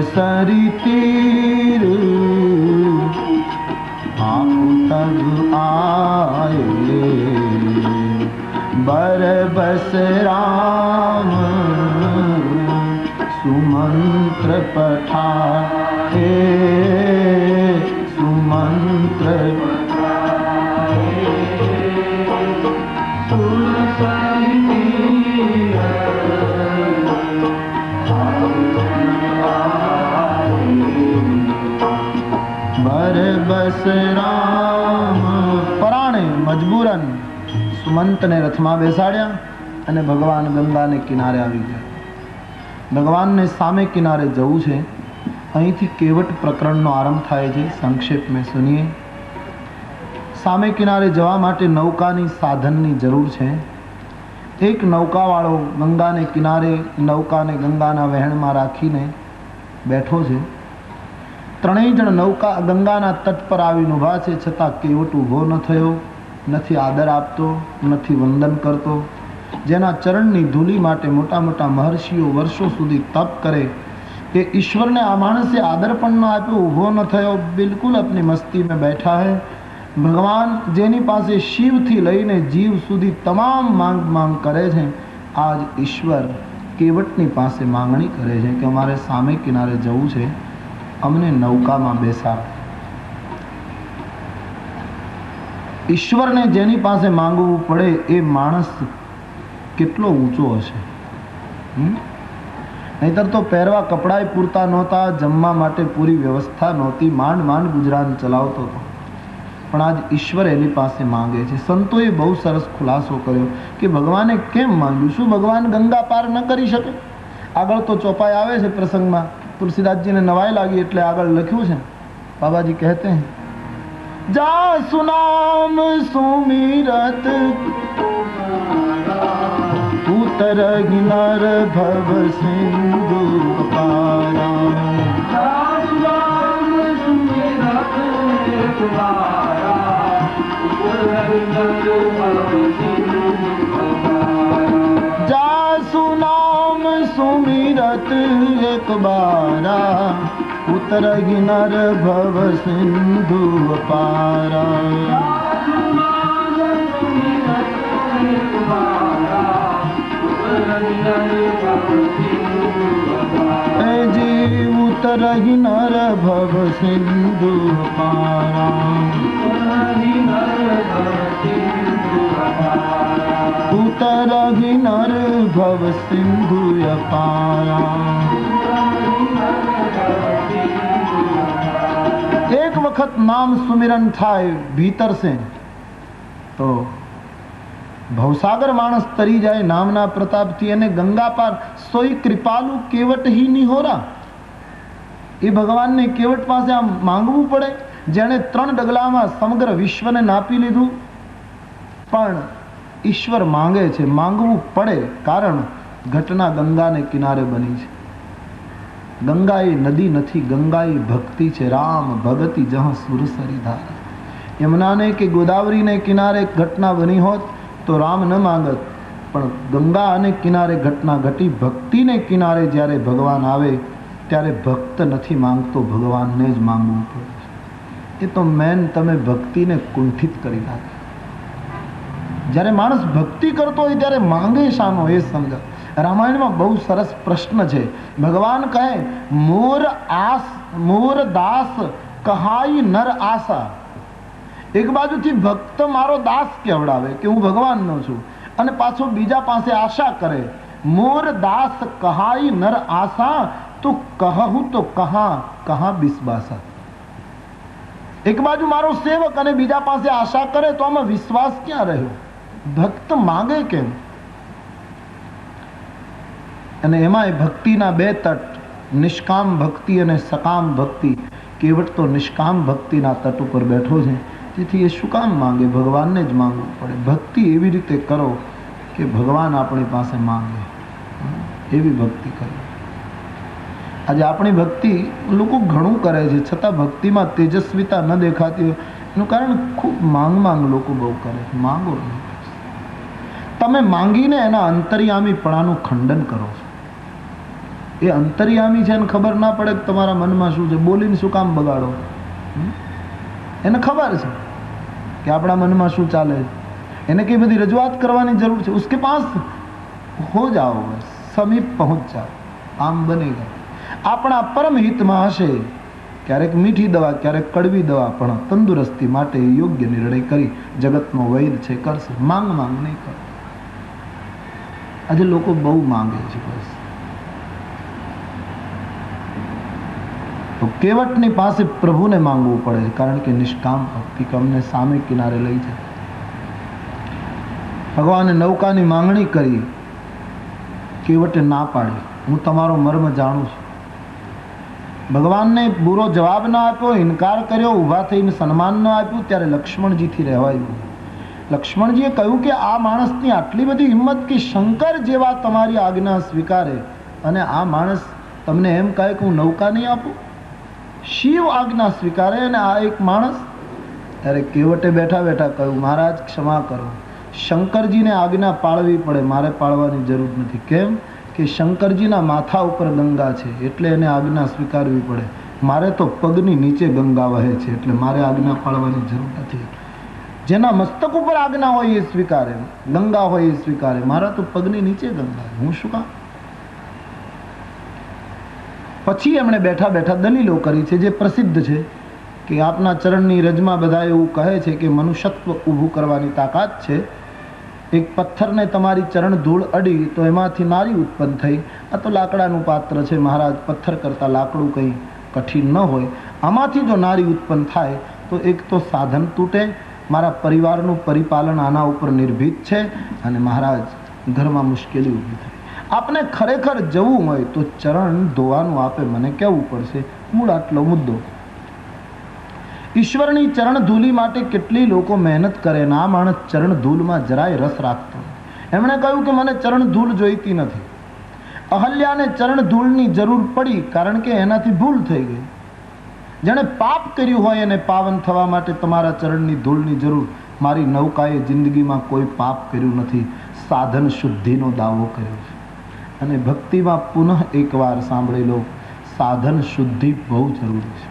सरी तीर आप तब आए, बरबस राम सुमंत्र पठाए, सुमंत्र बरबस राम पराणे मजबूरन સુમંતને રથમાં બેસાડ્યા અને ભગવાન ગંગાને કિનારે આવી ગયા. ભગવાનને સામે કિનારે જવું છે. અહીંથી કેવટ પ્રકરણનો આરંભ થાય છે. સંક્ષેપ મેં સુનીએ. સામે કિનારે જવા માટે નૌકાની સાધનની જરૂર છે. એક નૌકાવાળો ગંગાને કિનારે નૌકાને ગંગાના વહેણમાં રાખીને બેઠો છે. ત્રણેય જણ નૌકા ગંગાના તટ પર આવીને ઊભા છે, છતાં કેવટ ઊભો ન થયો, નથી આદર આપતો, નથી વંદન કરતો. જેના ચરણની ધૂલી માટે મોટા મોટા મહર્ષિઓ વર્ષો સુધી તપ કરે, એ ઈશ્વરને આ માણસે આદર પણ ન આપ્યો, ઊભો ન થયો, બિલકુલ अपनी મસ્તી में बैठा है. ભગવાન જેની પાસે શિવથી લઈને જીવ સુધી તમામ માંગ કરે છે, આજ ઈશ્વર કેવટની પાસે માંગણી કરે છે કે અમારે સામે કિનારે જવું છે, અમને નૌકામાં બેસાડ. ઈશ્વરને જેની પાસે માંગવું પડે એ માણસ કેટલો ઊંચો હશે. નહીતર તો પહેરવા કપડાય પૂરતા નહોતા, જમવા માટે પૂરી વ્યવસ્થા નહોતી, માંડ માંડ ગુજરાન ચલાવતો હતો. પણ આજ ઈશ્વર એની પાસે માંગે છે. સંતોએ બહુ સરસ ખુલાસો કર્યો કે ભગવાને કેમ માંગ્યું. શું ભગવાન ગંગા પાર ન કરી શકે? આગળ તો ચોપાઈ આવે છે પ્રસંગમાં, તુલસીદાસજીને નવાઈ લાગી એટલે આગળ લખ્યું છે. બાબાજી કહેતે हैं, જા સુનામ સુમિરત ઉતર નર ભવ સિંધુ પારા. જા સુનામ સુમિરત એક બારા ઉતર નર ભવ સિંધુ પારા. જી ઉતર નર ભવ સિંધુ પારા. ઉતર નર ભવ સિંધુ પારા. એક વખત નામ સુમિરન થાય ભીતર સે તો ભવસાગર માણસ તરી જાય નામના પ્રતાપથી. અને ગંગા પાર સોઈ કૃપાલુ કેવટ હી નિહોરા. એ ભગવાનને કેવટ પાસે આમ માંગવું પડે, જેણે 3 ડગલામાં સમગ્ર વિશ્વને નાપી લીધું. પણ ઈશ્વર માંગે છે, માંગવું પડે, કારણ ઘટના ગંગાને કિનારે બની છે. ગંગા એ નદી નથી, ગંગા એ ભક્તિ છે. રામ ભગતિ જહ સુરસરી ધારા. યમુનાને કે ગોદાવરીને કિનારે ઘટના બની હોત તો રામ ન માંગત, પણ ગંગા અને કિનારે ઘટના ઘટી. ભક્તિને કિનારે જ્યારે ભગવાન આવે ત્યારે ભક્ત નથી માંગતો, ભગવાનને જ માંગવું પડે. એ તો મેન તમે ભક્તિને કુંઠિત કરી નાખે. જ્યારે માણસ ભક્તિ કરતો હોય ત્યારે માંગે શાનો એ સમજ. રામાયણમાં બહુ સરસ પ્રશ્ન છે. ભગવાન કહે, મોર દાસ કહાઈ નર આશા. એક બાજુથી ભક્ત મારો દાસ કહેવડાવે કે હું ભગવાનનો છું, અને પાછો બીજા પાસે આશા કરે. મોર દાસ કહાઈ નર આશા, તો કહું તો કહા બિસ્વાસા. એક બાજુ મારો સેવક અને બીજા પાસે આશા કરે તો આમાં વિશ્વાસ ક્યાં રહ્યો? ભક્ત માંગે કેમ? અને એમાંય ભક્તિના 2 તટ, નિષ્કામ ભક્તિ અને સકામ ભક્તિ. કેવટ તો નિષ્કામ ભક્તિના તટ ઉપર બેઠો છે, તેથી એ શું કામ માંગે? ભગવાનને જ માંગવું પડે. ભક્તિ એવી રીતે કરો કે ભગવાન આપણી પાસે માંગે, એવી ભક્તિ કરો. આજે આપણી ભક્તિ લોકો ઘણું કરે છે, છતાં ભક્તિમાં તેજસ્વીતા ન દેખાતી હોય એનું કારણ ખૂબ માંગ લોકો બહુ કરે છે. માંગો નહીં. તમે માંગીને એના અંતર્યામીપણાનું ખંડન કરો છો. એ અંતર્યામી છે, એને ખબર ના પડે કે તમારા મનમાં શું છે, બોલીને શું કામ બગાડો? એને ખબર છે કે આપણા મનમાં શું ચાલે છે, એને કઈ બધી રજૂઆત કરવાની જરૂર છે? उसके पास हो जाओ, समीप पहुंच जाओ, આમ બનેગા. આપણા પરમ હિતમાં હશે, ક્યારેક મીઠી દવા, ક્યારેક કડવી દવા, પણ તંદુરસ્તી માટે યોગ્ય નિર્ણય કરી જગતનો વૈદ છે કરશે. માંગ નહીં કરે. આજે લોકો બહુ માંગે છે, બસ. તો કેવટની પાસે પ્રભુને માંગવું પડે છે, કારણ કે નિષ્કામ ભક્તિ અમને સામે કિનારે લઈ જાય. ભગવાને નૌકાની માંગણી કરી, કેવટે ના પાડી. હું તમારો મર્મ જાણું છું. ભગવાનને બુરો જવાબ ના આપ્યો, ઇનકાર કર્યો, ઊભા થઈને સન્માન ન આપ્યું, ત્યારે લક્ષ્મણજીથી રહેવાયું. લક્ષ્મણજીએ કહ્યું કે આ માણસની આટલી બધી હિંમત કે શંકર જેવા તમારી આજ્ઞા સ્વીકારે, અને આ માણસ તમને એમ કહે કે હું નૌકા નહીં આપું? શિવ આજ્ઞા સ્વીકારે અને આ એક માણસ? ત્યારે કેવટે બેઠા બેઠા કહ્યું, મહારાજ ક્ષમા કરો, શંકરજીને આજ્ઞા પાળવી પડે, મારે પાળવાની જરૂર નથી. કેમ કે શંકરજીના માથા ઉપર ગંગા છે, એટલે એને આજ્ઞા સ્વીકારવી પડે. મારે તો પગની નીચે ગંગા વહે છે, એટલે મારે આજ્ઞા પાળવાની જરૂર નથી. જેના મસ્તક ઉપર આજ્ઞા હોય એ સ્વીકારે, ગંગા હોય એ સ્વીકારે. મારા તો પગની નીચે ગંગા, હું શું કામ? પછી એમણે બેઠા બેઠા દલીલો કરી છે, જે પ્રસિદ્ધ છે કે આપના ચરણની રજમાં બધા એવું કહે છે કે મનુષ્યત્વ ઊભું કરવાની તાકાત છે. એક પથ્થરને તમારી ચરણ ધૂળ અડી તો એમાંથી નારી ઉત્પન્ન થઈ. આ તો લાકડાનું પાત્ર છે મહારાજ, પથ્થર કરતાં લાકડું કંઈ કઠિન ન હોય. આમાંથી જો નારી ઉત્પન્ન થાય તો એક તો સાધન તૂટે, મારા પરિવારનું પરિપાલન આના ઉપર નિર્ભીત છે, અને મહારાજ ઘરમાં મુશ્કેલી ઊભી થાય. આપને ખરેખર જવું હોય તો ચરણ ધોવાનું આપે મને કહેવું પડશે. મૂળ આટલો મુદ્દો. ઈશ્વરની ચરણ ધૂલી માટે કેટલી લોકો મહેનત કરે, ને આ માણસ ચરણ ધૂલમાં જરાય રસ રાખતો. એમણે કહ્યું કે મને ચરણ ધૂલ જોઈતી નથી. અહલ્યાને ચરણ ધૂળની જરૂર પડી, કારણ કે એનાથી ભૂલ થઈ ગઈ. જેણે પાપ કર્યું હોય એને પાવન થવા માટે તમારા ચરણની ધૂળની જરૂર. મારી નૌકાએ જિંદગીમાં કોઈ પાપ કર્યું નથી, સાધન શુદ્ધિનો દાવો કર્યો છે. અને ભક્તિમાં પુનઃ એકવાર સાંભળી લો, સાધન શુદ્ધિ બહુ જરૂરી છે,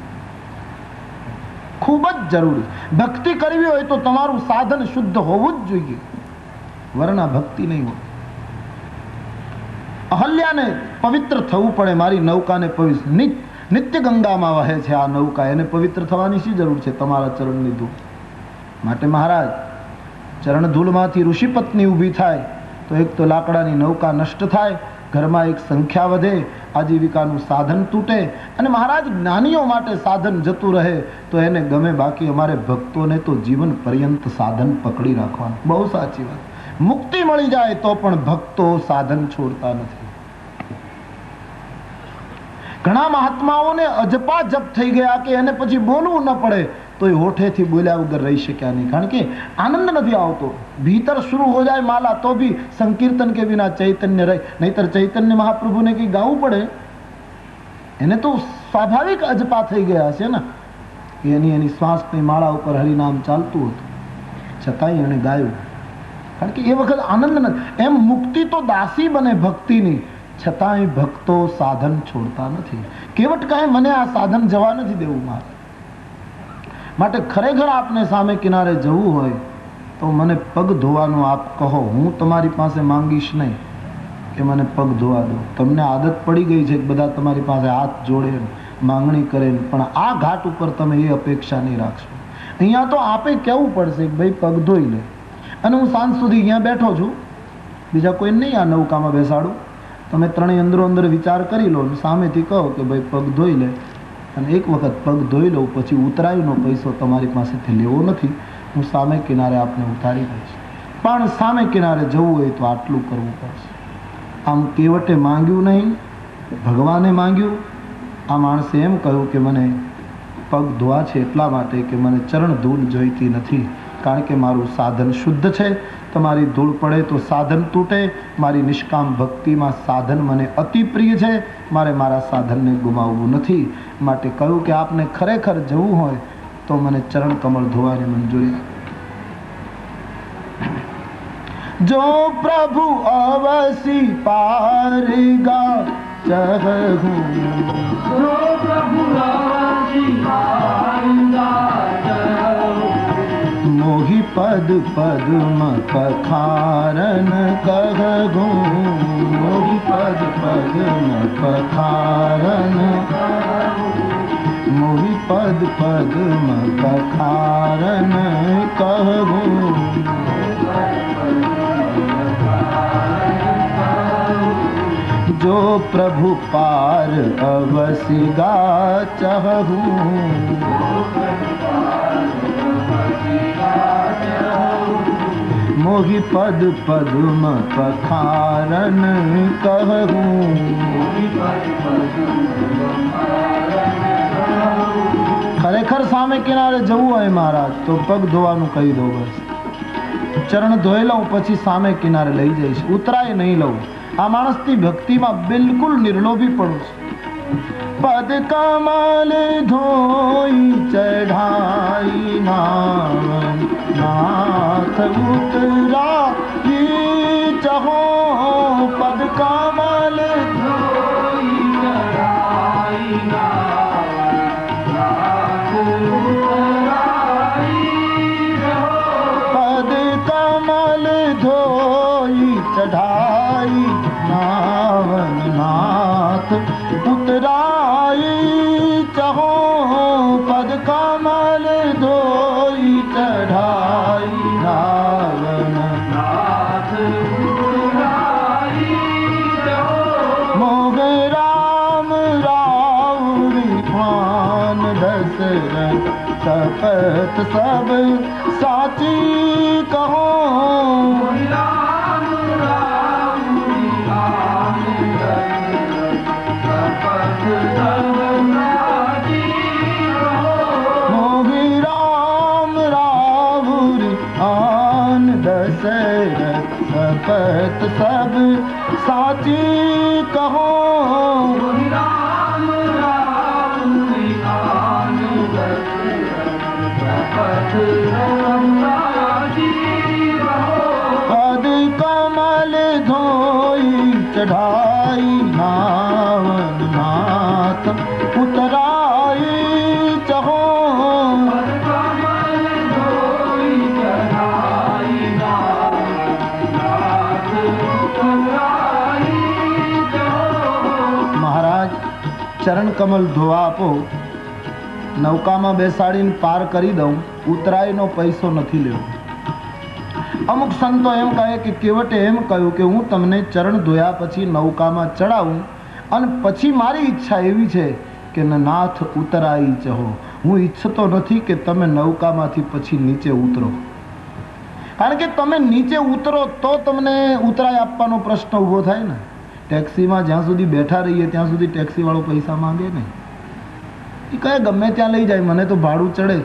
ખૂબ જ જરૂરી. ભક્તિ કરવી હોય તો તમારું સાધન શુદ્ધ હોવું જ જોઈએ, વરના ભક્તિ નહીં હોય. અહલ્યાને પવિત્ર થવું પડે. મારી નૌકાને પવિત્ર, નિત્ય ગંગામાં વહે છે આ નૌકા, એને પવિત્ર થવાની શી જરૂર છે? તમારા ચરણની ધૂળ માટે. મહારાજ ચરણ ધૂળમાંથી ઋષિ પત્ની ઊભી થાય તો એક તો લાકડાની નૌકા નષ્ટ થાય, ઘરમાં એક સંખ્યા વધે, આજીવિકાનું સાધન તૂટે, અને મહારાજ જ્ઞાનીઓ માટે સાધન જતું રહે તો એને ગમે. બાકી અમારે ભક્તોને તો જીવન પર્યંત સાધન પકડી રાખવાનું. બહુ સાચી વાત. મુક્તિ મળી જાય તો પણ ભક્તો સાધન છોડતા નથી. ઘણા મહાત્માઓને અજપા જપ થઈ ગયા કે એને પછી બોલવું ન પડે તો એ હોઠેથી બોલ્યા વગર રહી શક્યા નહીં, કારણ કે આનંદ નથી આવતો. ભીતર शुरू हो जाए माला तो भी संकीर्तन के बिना चैतन्य रहे, नहींतर चैतन्य महाप्रभु ने कहीं गाવું પડે. એને તો સ્વાભાવિક અજપા થઈ ગયા છે ને, એની શ્વાસની માળા ઉપર હરિનામ ચાલતું હતું, છતાંય એને ગાયું, કારણ કે એ વખત આનંદ નથી. એમ મુક્તિ તો દાસી બને ભક્તિની, છતાંય ભક્તો સાધન છોડતા નથી. કેવટ કહે મને આ સાધન જવા નથી દેવું મારે. માટે ખરેખર આપને સામે કિનારે જવું હોય તો મને પગ ધોવાનું આપ કહો. હું તમારી પાસે માંગીશ નહીં કે મને પગ ધોવા દો. તમને આદત પડી ગઈ છે કે બધા તમારી પાસે હાથ જોડે માંગણી કરે, પણ આ ઘાટ ઉપર તમે એ અપેક્ષા નહીં રાખશો. અહીંયા તો આપે કહેવું પડશે કે ભાઈ પગ ધોઈ લે, અને હું સાંજ સુધી અહીંયા બેઠો છું, બીજા કોઈ નહીં આ નૌકામાં બેસાડું. તમે ત્રણેય અંદરો અંદર વિચાર કરી લો, સામેથી કહો કે ભાઈ પગ ધોઈ લે, અને એક વખત પગ ધોઈ લઉં પછી ઉતરાઈનો પૈસો તમારી પાસેથી લેવો નથી, હું સામે કિનારે આપને ઉતારી દઈશ. પણ સામે કિનારે જવું હોય તો આટલું કરવું પડશે. આમ કેવટે માંગ્યું નહીં, ભગવાને માંગ્યું. આ માણસે એમ કહ્યું કે મને પગ ધોવા છે એટલા માટે કે મને ચરણ ધૂળ જોઈતી નથી, કારણ કે મારું સાધન શુદ્ધ છે. તમારી ધૂળ પડે તો સાધન તૂટે. મારી નિષ્કામ ભક્તિમાં સાધન મને અતિ પ્રિય છે, મારે મારા સાધનને ગુમાવવું નથી. માટે કહ્યું કે આપને ખરેખર જવું હોય તો મને ચરણ કમળ ધોવાની મંજૂરી આપો. जो प्रभु अवसी पारगा चहूं। जो प्रभु मोहि पद पद्म पखारन कहूं। मोहि पद पद्म पखारन, मोहि पद पद्म पखारन कहूं। जो प्रभु पार अवसिगा चहूं। मोहि पद पद्म पखारन कहूं। ખરેખર સામે કિનારે જવું હોય મહારાજ તો પગ ધોવાનું કહી દો, બસ ચરણ ધોઈ લઉં પછી સામે કિનારે લઈ જઈશ, ઉતરાય નહીં લઉં. આ માણસની ભક્તિમાં બિલકુલ નિર્લોભી પડું છું. પદ કમલ ધોઈ ચઢાઈ નાથ ઉતરાઈ ચહો. પદ કમલ ધોઈ ચઢાઈ પદ કમલ ધોઈ ચઢાઈ નાથ ઉતરાઈ ચહો. પદ કમલ ધોઈ ચઢાઈ નાથ મોગ રામ રાવરી ખાન દશરથ શપથ સબ સાચી કહો. મોગી રામ રાવરી ખાન દશરથ શપથ સબ સાચી કહો. પદ કમલ ધોઈ ચઢાઈ નાથ ઉતરાઈ ચહો. મહારાજ ચરણ કમલ ધોવા આપો, નૌકામાં બેસાડીને પાર કરી દઉં, ઉતરાઈનો પૈસો નથી લેવો. અમુક સંતો એમ કહે કે કેવટે એમ કહ્યું કે હું તમને ચરણ ધોયા પછી નૌકામાં ચડાવું અને પછી મારી ઈચ્છા એવી છે કે નાથ ઉતરાઈ ચહો. હું ઈચ્છતો નથી કે તમે નૌકામાંથી પછી નીચે ઉતરો, કારણ કે તમે નીચે ઉતરો તો તમને ઉતરાઈ આપવાનો પ્રશ્ન ઊભો થાય ને. ટેક્સીમાં જ્યાં સુધી બેઠા રહીએ ત્યાં સુધી ટેક્સીવાળો પૈસા માંગે નહીં. એ કહે ગમે ત્યાં લઈ જાય, મને તો ભાડું ચડે.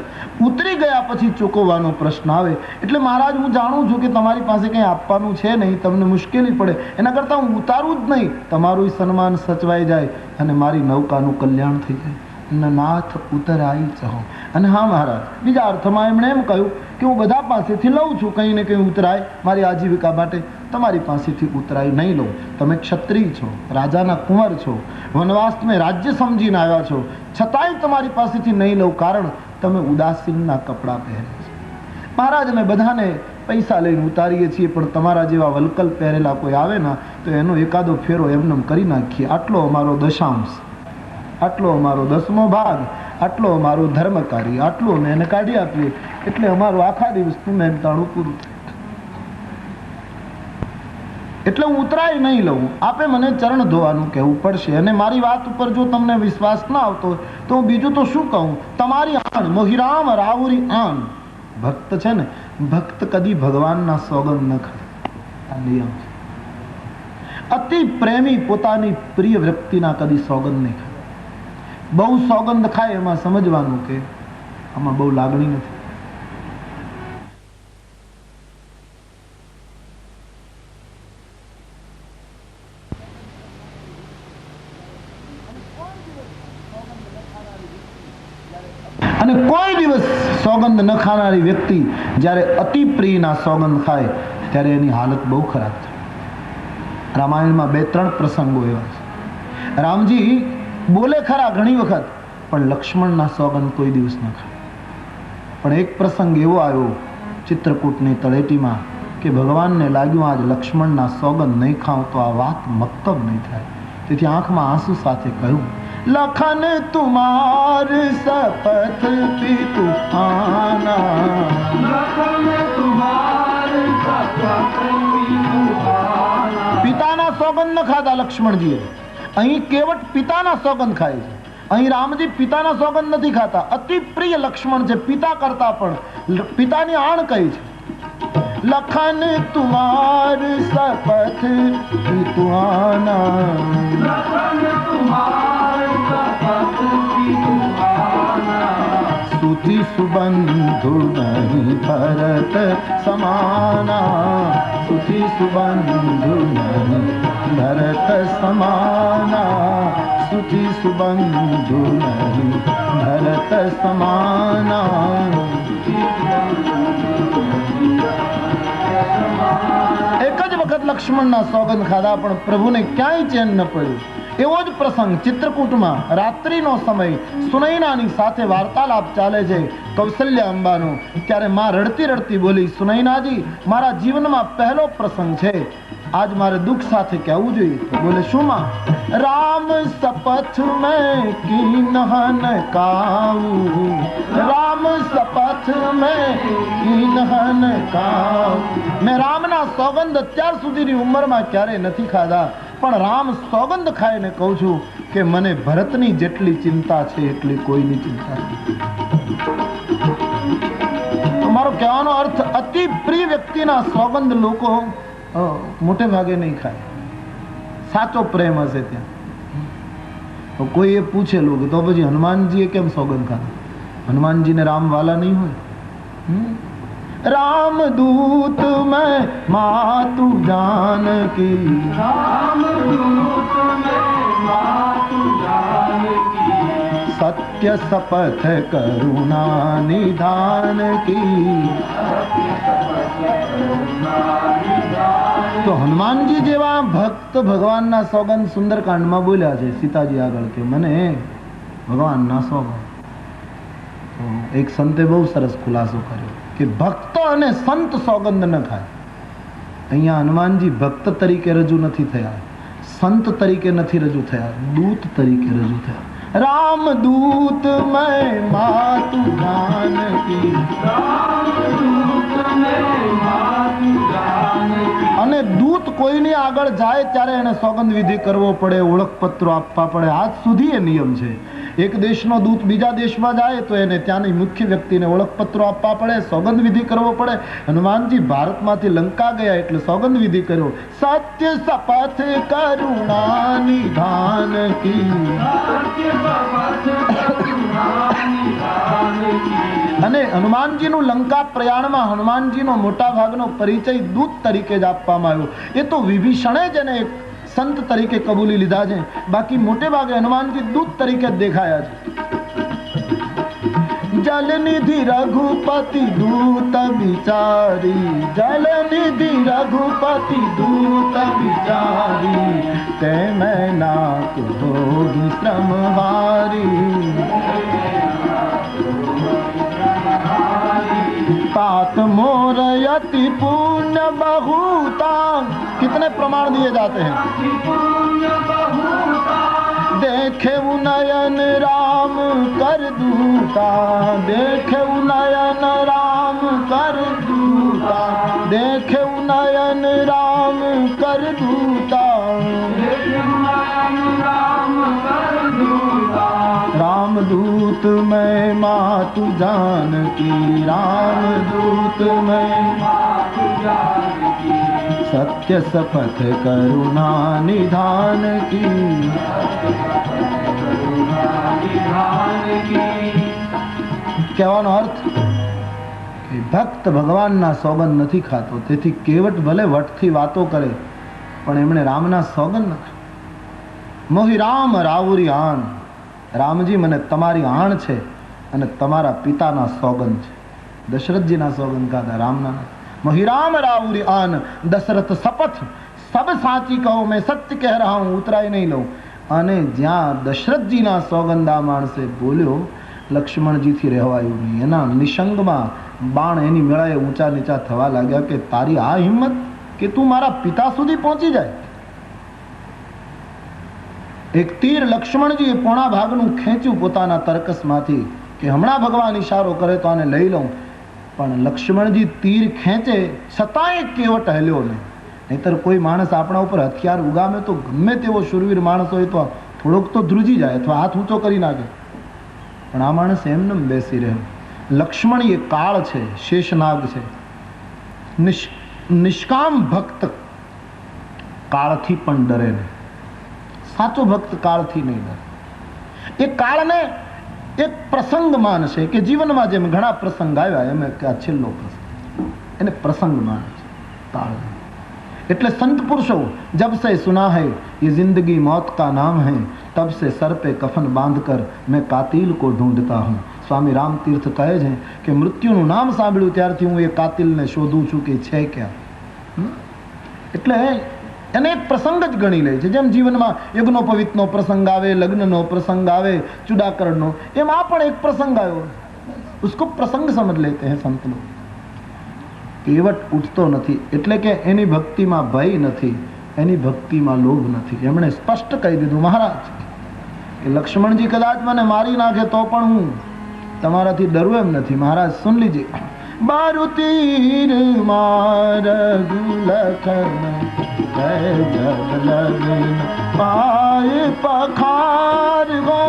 ઉતરી ગયા પછી ચૂકવવાનો પ્રશ્ન આવે. એટલે મહારાજ હું જાણું છું કે તમારી પાસે કંઈ આપવાનું છે નહીં, તમને મુશ્કેલી પડે, એના કરતાં હું ઉતારું જ નહીં. તમારું સન્માન સચવાઈ જાય અને મારી નૌકાનું કલ્યાણ થઈ જાય. નાથ ઉતરાઈ ચહો. અને હા મહારાજ, બીજા અર્થમાં એમણે એમ કહ્યું કે હું બધા પાસેથી લઉં છું કંઈ ને કંઈ ઉતરાય મારી આજીવિકા માટે, તમારી પાસેથી ઉતરાઈ નહીં લઉં. તમે ક્ષત્રિય છો, રાજાના કુંવર છો, વનવાસને રાજ્ય સમજીને આવ્યા છો, છતાંય તમારી પાસેથી નહીં લઉં, કારણ તમે ઉદાસીનના કપડાં પહેરે છે. મહારાજ અમે બધાને પૈસા લઈને ઉતારીએ છીએ, પણ તમારા જેવા વલકલ પહેરેલા કોઈ આવે ને તો એનો એકાદો ફેરો એમને કરી નાખીએ. આટલો અમારો દશાંશ, આટલો અમારો 10મો ભાગ, આટલો અમારો ધર્મ કાર્ય, આટલું અમે એને કાઢી આપીએ એટલે અમારું આખા દિવસનું મહેનતાણું પૂરું થાય. એટલે હું ઉતરાય નહીં લઉં. આપે મને ચરણ ધોવાનું કહેવું પડશે. અને મારી વાત ઉપર જો તમને વિશ્વાસ ના આવતો હોય તો હું બીજું તો શું કહું. તમારી આણ મોહિરામ રાવરી આણ. ભક્ત છે ને, ભક્ત કદી ભગવાનના સોગંદ ન ખાય. આ નિયમ છે. અતિ પ્રેમી પોતાની પ્રિય વ્યક્તિના કદી સોગંદ નહીં ખાય. બહુ સોગંદ ખાય એમાં સમજવાનું કે આમાં બહુ લાગણી નથી. અને કોઈ દિવસ સોગંદ ન ખાનારી વ્યક્તિ જ્યારે અતિ પ્રિયના સોગંદ ખાય ત્યારે એની હાલત બહુ ખરાબ થાય. રામાયણમાં 2-3 પ્રસંગો એવા છે. રામજી બોલે ખરા ઘણી વખત, પણ લક્ષ્મણના સોગંદ કોઈ દિવસ ન ખાય. પણ એક પ્રસંગ એવો આવ્યો ચિત્રકૂટની તળેટીમાં કે ભગવાનને લાગ્યું આજ લક્ષ્મણના સોગંદ નહીં ખાઉં તો આ વાત મક્તબ નહીં થાય. તેથી આંખમાં આંસુ સાથે કહ્યું, લખન તુમાર સપથ પીતુ આના. પિતાના સોગંદ ન ખાધા લક્ષ્મણજીએ. અહીં કેવટ પિતાના સોગંદ ખાય છે. અહીં રામજી પિતાના સોગંદ નથી ખાતા. અતિ પ્રિય લક્ષ્મણ છે, પિતા કરતા પણ પિતાની આણ કઈ છે. લખન તુમાર સપથ પીતુ આના. સુતિ સુબંધુ નહીં ભરત સમાના. સુતિ સુબંધુ નહીં ભરત સમાના. સુતિ સુબંધુ નહીં ભરત સમાના. એક જ વખત લક્ષ્મણના સોગંદ ખાધા પણ પ્રભુને ક્યાંય ચેન ન પડ્યું. એવો જ પ્રસંગ ચિત્રકૂટમાં રાત્રિનો સમય સુનૈનાની સાથે વાર્તાલાપ ચાલે છે કૌશલ્ય અંબાનો. ત્યારે માં રડતી રડતી બોલી, સુનૈનાજી મારા જીવનમાં પહેલો પ્રસંગ છે, આજ મારે દુઃખ સાથે કહેવું જોઈએ. બોલે શું માં? રામ સપથ મેં कीनहन काऊ. राम सपथ में कीनहन काऊ. मैं रामना સોગંદ અત્યાર સુધીની ઉંમરમાં ક્યારે નથી ખાધા, પણ રામ સોગંદ ખાઈને કહું છું કે મને ભરતની જેટલી ચિંતા છે એટલી કોઈની ચિંતા નથી. મારો કહેવાનો અર્થ અતિ પ્રિય વ્યક્તિના સોગંદ લોકો મોટે ભાગે નહીં ખાય. સાચો પ્રેમ હશે ત્યાં. કોઈ એ પૂછેલું કે તો પછી હનુમાનજીએ કેમ સોગંદ ખાધા? હનુમાનજીને રામ વાલા નહીં હોય? राम दूत मैं मातु जानकी. राम दूत मैं मातु जानकी. सत्य शपथ करुणा निधान की. તો હનુમાનજી જેવા ભક્ત ભગવાનના સોગંદ સુંદરકાંડમાં બોલ્યા છે સીતાજી આગળ કે મને ભગવાનના સોગંદ. એક સંતે બહુ સરસ ખુલાસો કર્યો કે ભક્ત અને સંત સોગંદ ન ખાય. અહીંયા હનુમાનજી ભક્ત તરીકે રજૂ નથી થયા, સંત તરીકે નથી રજૂ થયા, દૂત તરીકે રજૂ થયા. રામ દૂત મેં માતુ જાનકી. અને દૂત કોઈની આગળ જાય ત્યારે એને સોગંદ વિધિ કરવો પડે, ઓળખપત્રો આપવા પડે. આજ સુધી એ નિયમ છે. એક દેશનો દૂત બીજા દેશમાં જાય તો એને ત્યાંની મુખ્ય વ્યક્તિને ઓળખપત્રો આપવા પડે, સોગંદ વિધિ કરવો પડે. હનુમાનજી ભારતમાંથી લંકા ગયા એટલે સોગંદ વિધિ કર્યો. સત્ય શપથ કરુણા નિધાન કી. અને હનુમાનજીનું લંકા પ્રયાણમાં હનુમાનજીનો મોટા ભાગનો પરિચય દૂત તરીકે જ આપવામાં આવ્યો. એ તો વિભીષણે જ એને સંત તરીકે કબૂલી લીધા છે, બાકી મોટે ભાગે હનુમાનજી દૂત તરીકે જ દેખાયા છે. જલનિધિ રઘુપતિ દૂત વિચારી. જલનિધિ રઘુપતિ દૂત વિચારી. તે મેં નાક ભોગી શ્રમહારી. तात मोर यति पुण्य बहुता. कितने प्रमाण दिए जाते हैं? देखे नयन राम कर दूता. देखे नयन राम कर दूता. देखे नयन राम कर दूता. राम दूत मैं मातु जानकी. राम दूत मैं मातु जानकी. सत्य शपथ करुणा निधान की. કહેવાનો અર્થ કે ભક્ત ભગવાનના સોગંદ નથી ખાતો, તેથી કેવટ ભલે વટથી વાતો કરે પણ એમણે રામના સોગંદ ન ખાય. મોહી રામ રાવુરી આન. રામજી મને તમારી આણ છે અને તમારા પિતાના સોગંદ છે. દશરથજીના સોગંદ ખાધા, રામના. મોહી રામ રાવુરી આન. દશરથ શપથ સબ સાચી કહો, મેં સત્ય કહ રહા હું, ઉતરાય નહીં લઉં. અને જ્યાં દશરથજીના સોગંદા માણસે બોલ્યો, લક્ષ્મણજીથી રહેવાયું નહીં. એના નિશંગમાં બાણ એની મેળાએ ઊંચા નીચા થવા લાગ્યા કે તારી આ હિંમત કે તું મારા પિતા સુધી પહોંચી જાય. એક તીર લક્ષ્મણજીએ પોણા ભાગનું ખેંચ્યું પોતાના તર્કસમાંથી કે હમણાં ભગવાન ઈશારો કરે તો આને લઈ લઉં. પણ લક્ષ્મણજી તીર ખેંચે છતાંય કેવટ હલ્યો નહીં. નહીતર કોઈ માણસ આપણા ઉપર હથિયાર ઉગામે તો ગમે તેવો શૂરવીર માણસ હોય તો થોડોક તો ધ્રુજી જાય અથવા હાથ ઊંચો કરી નાખે. પણ આ માણસ એમને બેસી રહ્યો. લક્ષ્મણ એ કાળ છે, શેષનાગ છે. નિષ્કામ ભક્ત કાળથી પણ ડરે નહીં. સાચો ભક્ત કાળથી નહીં ડરે. એ કાળને એક પ્રસંગ માનશે કે જીવનમાં જેમ ઘણા પ્રસંગ આવ્યા એમ કે આ છેલ્લો પ્રસંગ, એને પ્રસંગ માને છે કાળ. એટલે સંત પુરુષો જબ સે સુના है ये जिंदगी मौत का नाम है तब से सर पे कफन बांध कर मैं कातिल को ढूंढता हूँ. સ્વામી રામ તીર્થ કહે છે કે મૃત્યુનું નામ સાંભળ્યું ત્યારથી હું એ કાતિલને શોધું છું કે છે ક્યાં. એટલે એને એક પ્રસંગ જ ગણી લે છે. જેમ જીવનમાં યજ્ઞોપવિતનો પ્રસંગ આવે, લગ્નનો પ્રસંગ આવે, ચુડાકરણનો, એમ આ પણ એક પ્રસંગ આવ્યો. उसको પ્રસંગ સમજ લેતે હૈ સંત લોગ. કેવટ ઉઠતો નથી એટલે કે એની ભક્તિમાં ભય નથી, એની ભક્તિમાં લોભ નથી. એમણે સ્પષ્ટ કહી દીધું મહારાજ કે લક્ષ્મણજી કદાચ મને મારી નાખે તો પણ હું તમારાથી ડરું એમ નથી. મહારાજ સુન લીજે. બારુ તીર મારગ લખન જગ લગન પાય પખાર ગો.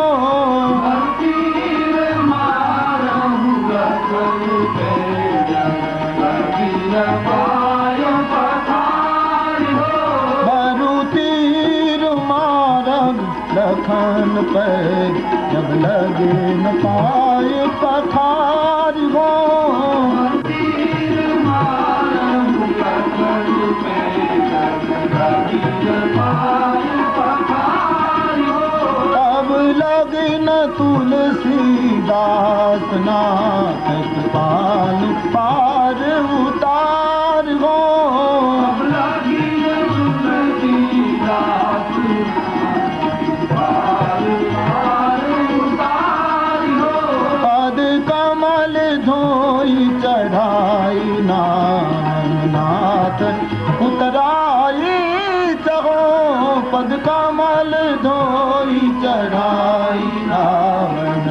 बारू तीर मारग लखन पे जब लगे न पाए पखार गो. अब लगे न तुलसीदास नाथ कृपाल पार उतार गो. पद कमल धोई चढ़ाई नाम नाथ उतराई चहो. पद कमल धोई चढ़ाई रावण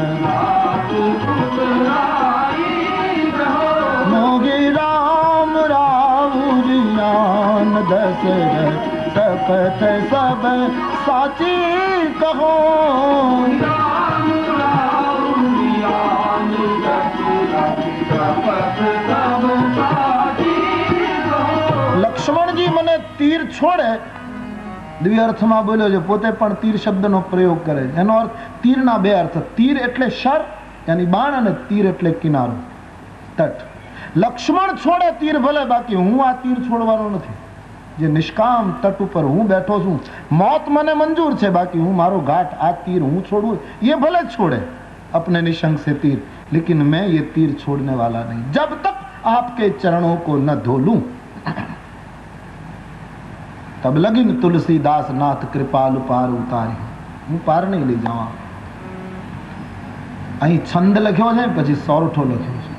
मोगे राम राउरियान दशरथ सकत सब साची कहो. લક્ષ્મણજી મને તીર છોડે દિવ્ય અર્થમાં બોલ્યો છે. પોતે પણ તીર શબ્દનો પ્રયોગ કરે છે. એનો અર્થ તીરના બે અર્થ. તીર એટલે શર યાની બાણ અને તીર એટલે કિનારો, તટ. લક્ષ્મણ છોડે તીર ભલે, બાકી હું આ તીર છોડવાનો નથી. જે નિષ્કામ તટ ઉપર હું બેઠો છું, મોત મને મંજૂર છે, બાકી હું મારો ઘાટ આ તીર હું છોડું ये भले छोड़े अपने निशंक से तीर, लेकिन मैं ये तीर छोड़ने वाला नहीं जब तक आपके चरणों को न धो लूं. तब लगी तुलसीदास नाथ कृपाल पार उतारी. હું પાર નહીં લઈ જાઉં. અહીં છંદ લખ્યો છે પછી સોરઠો લખ્યો છે.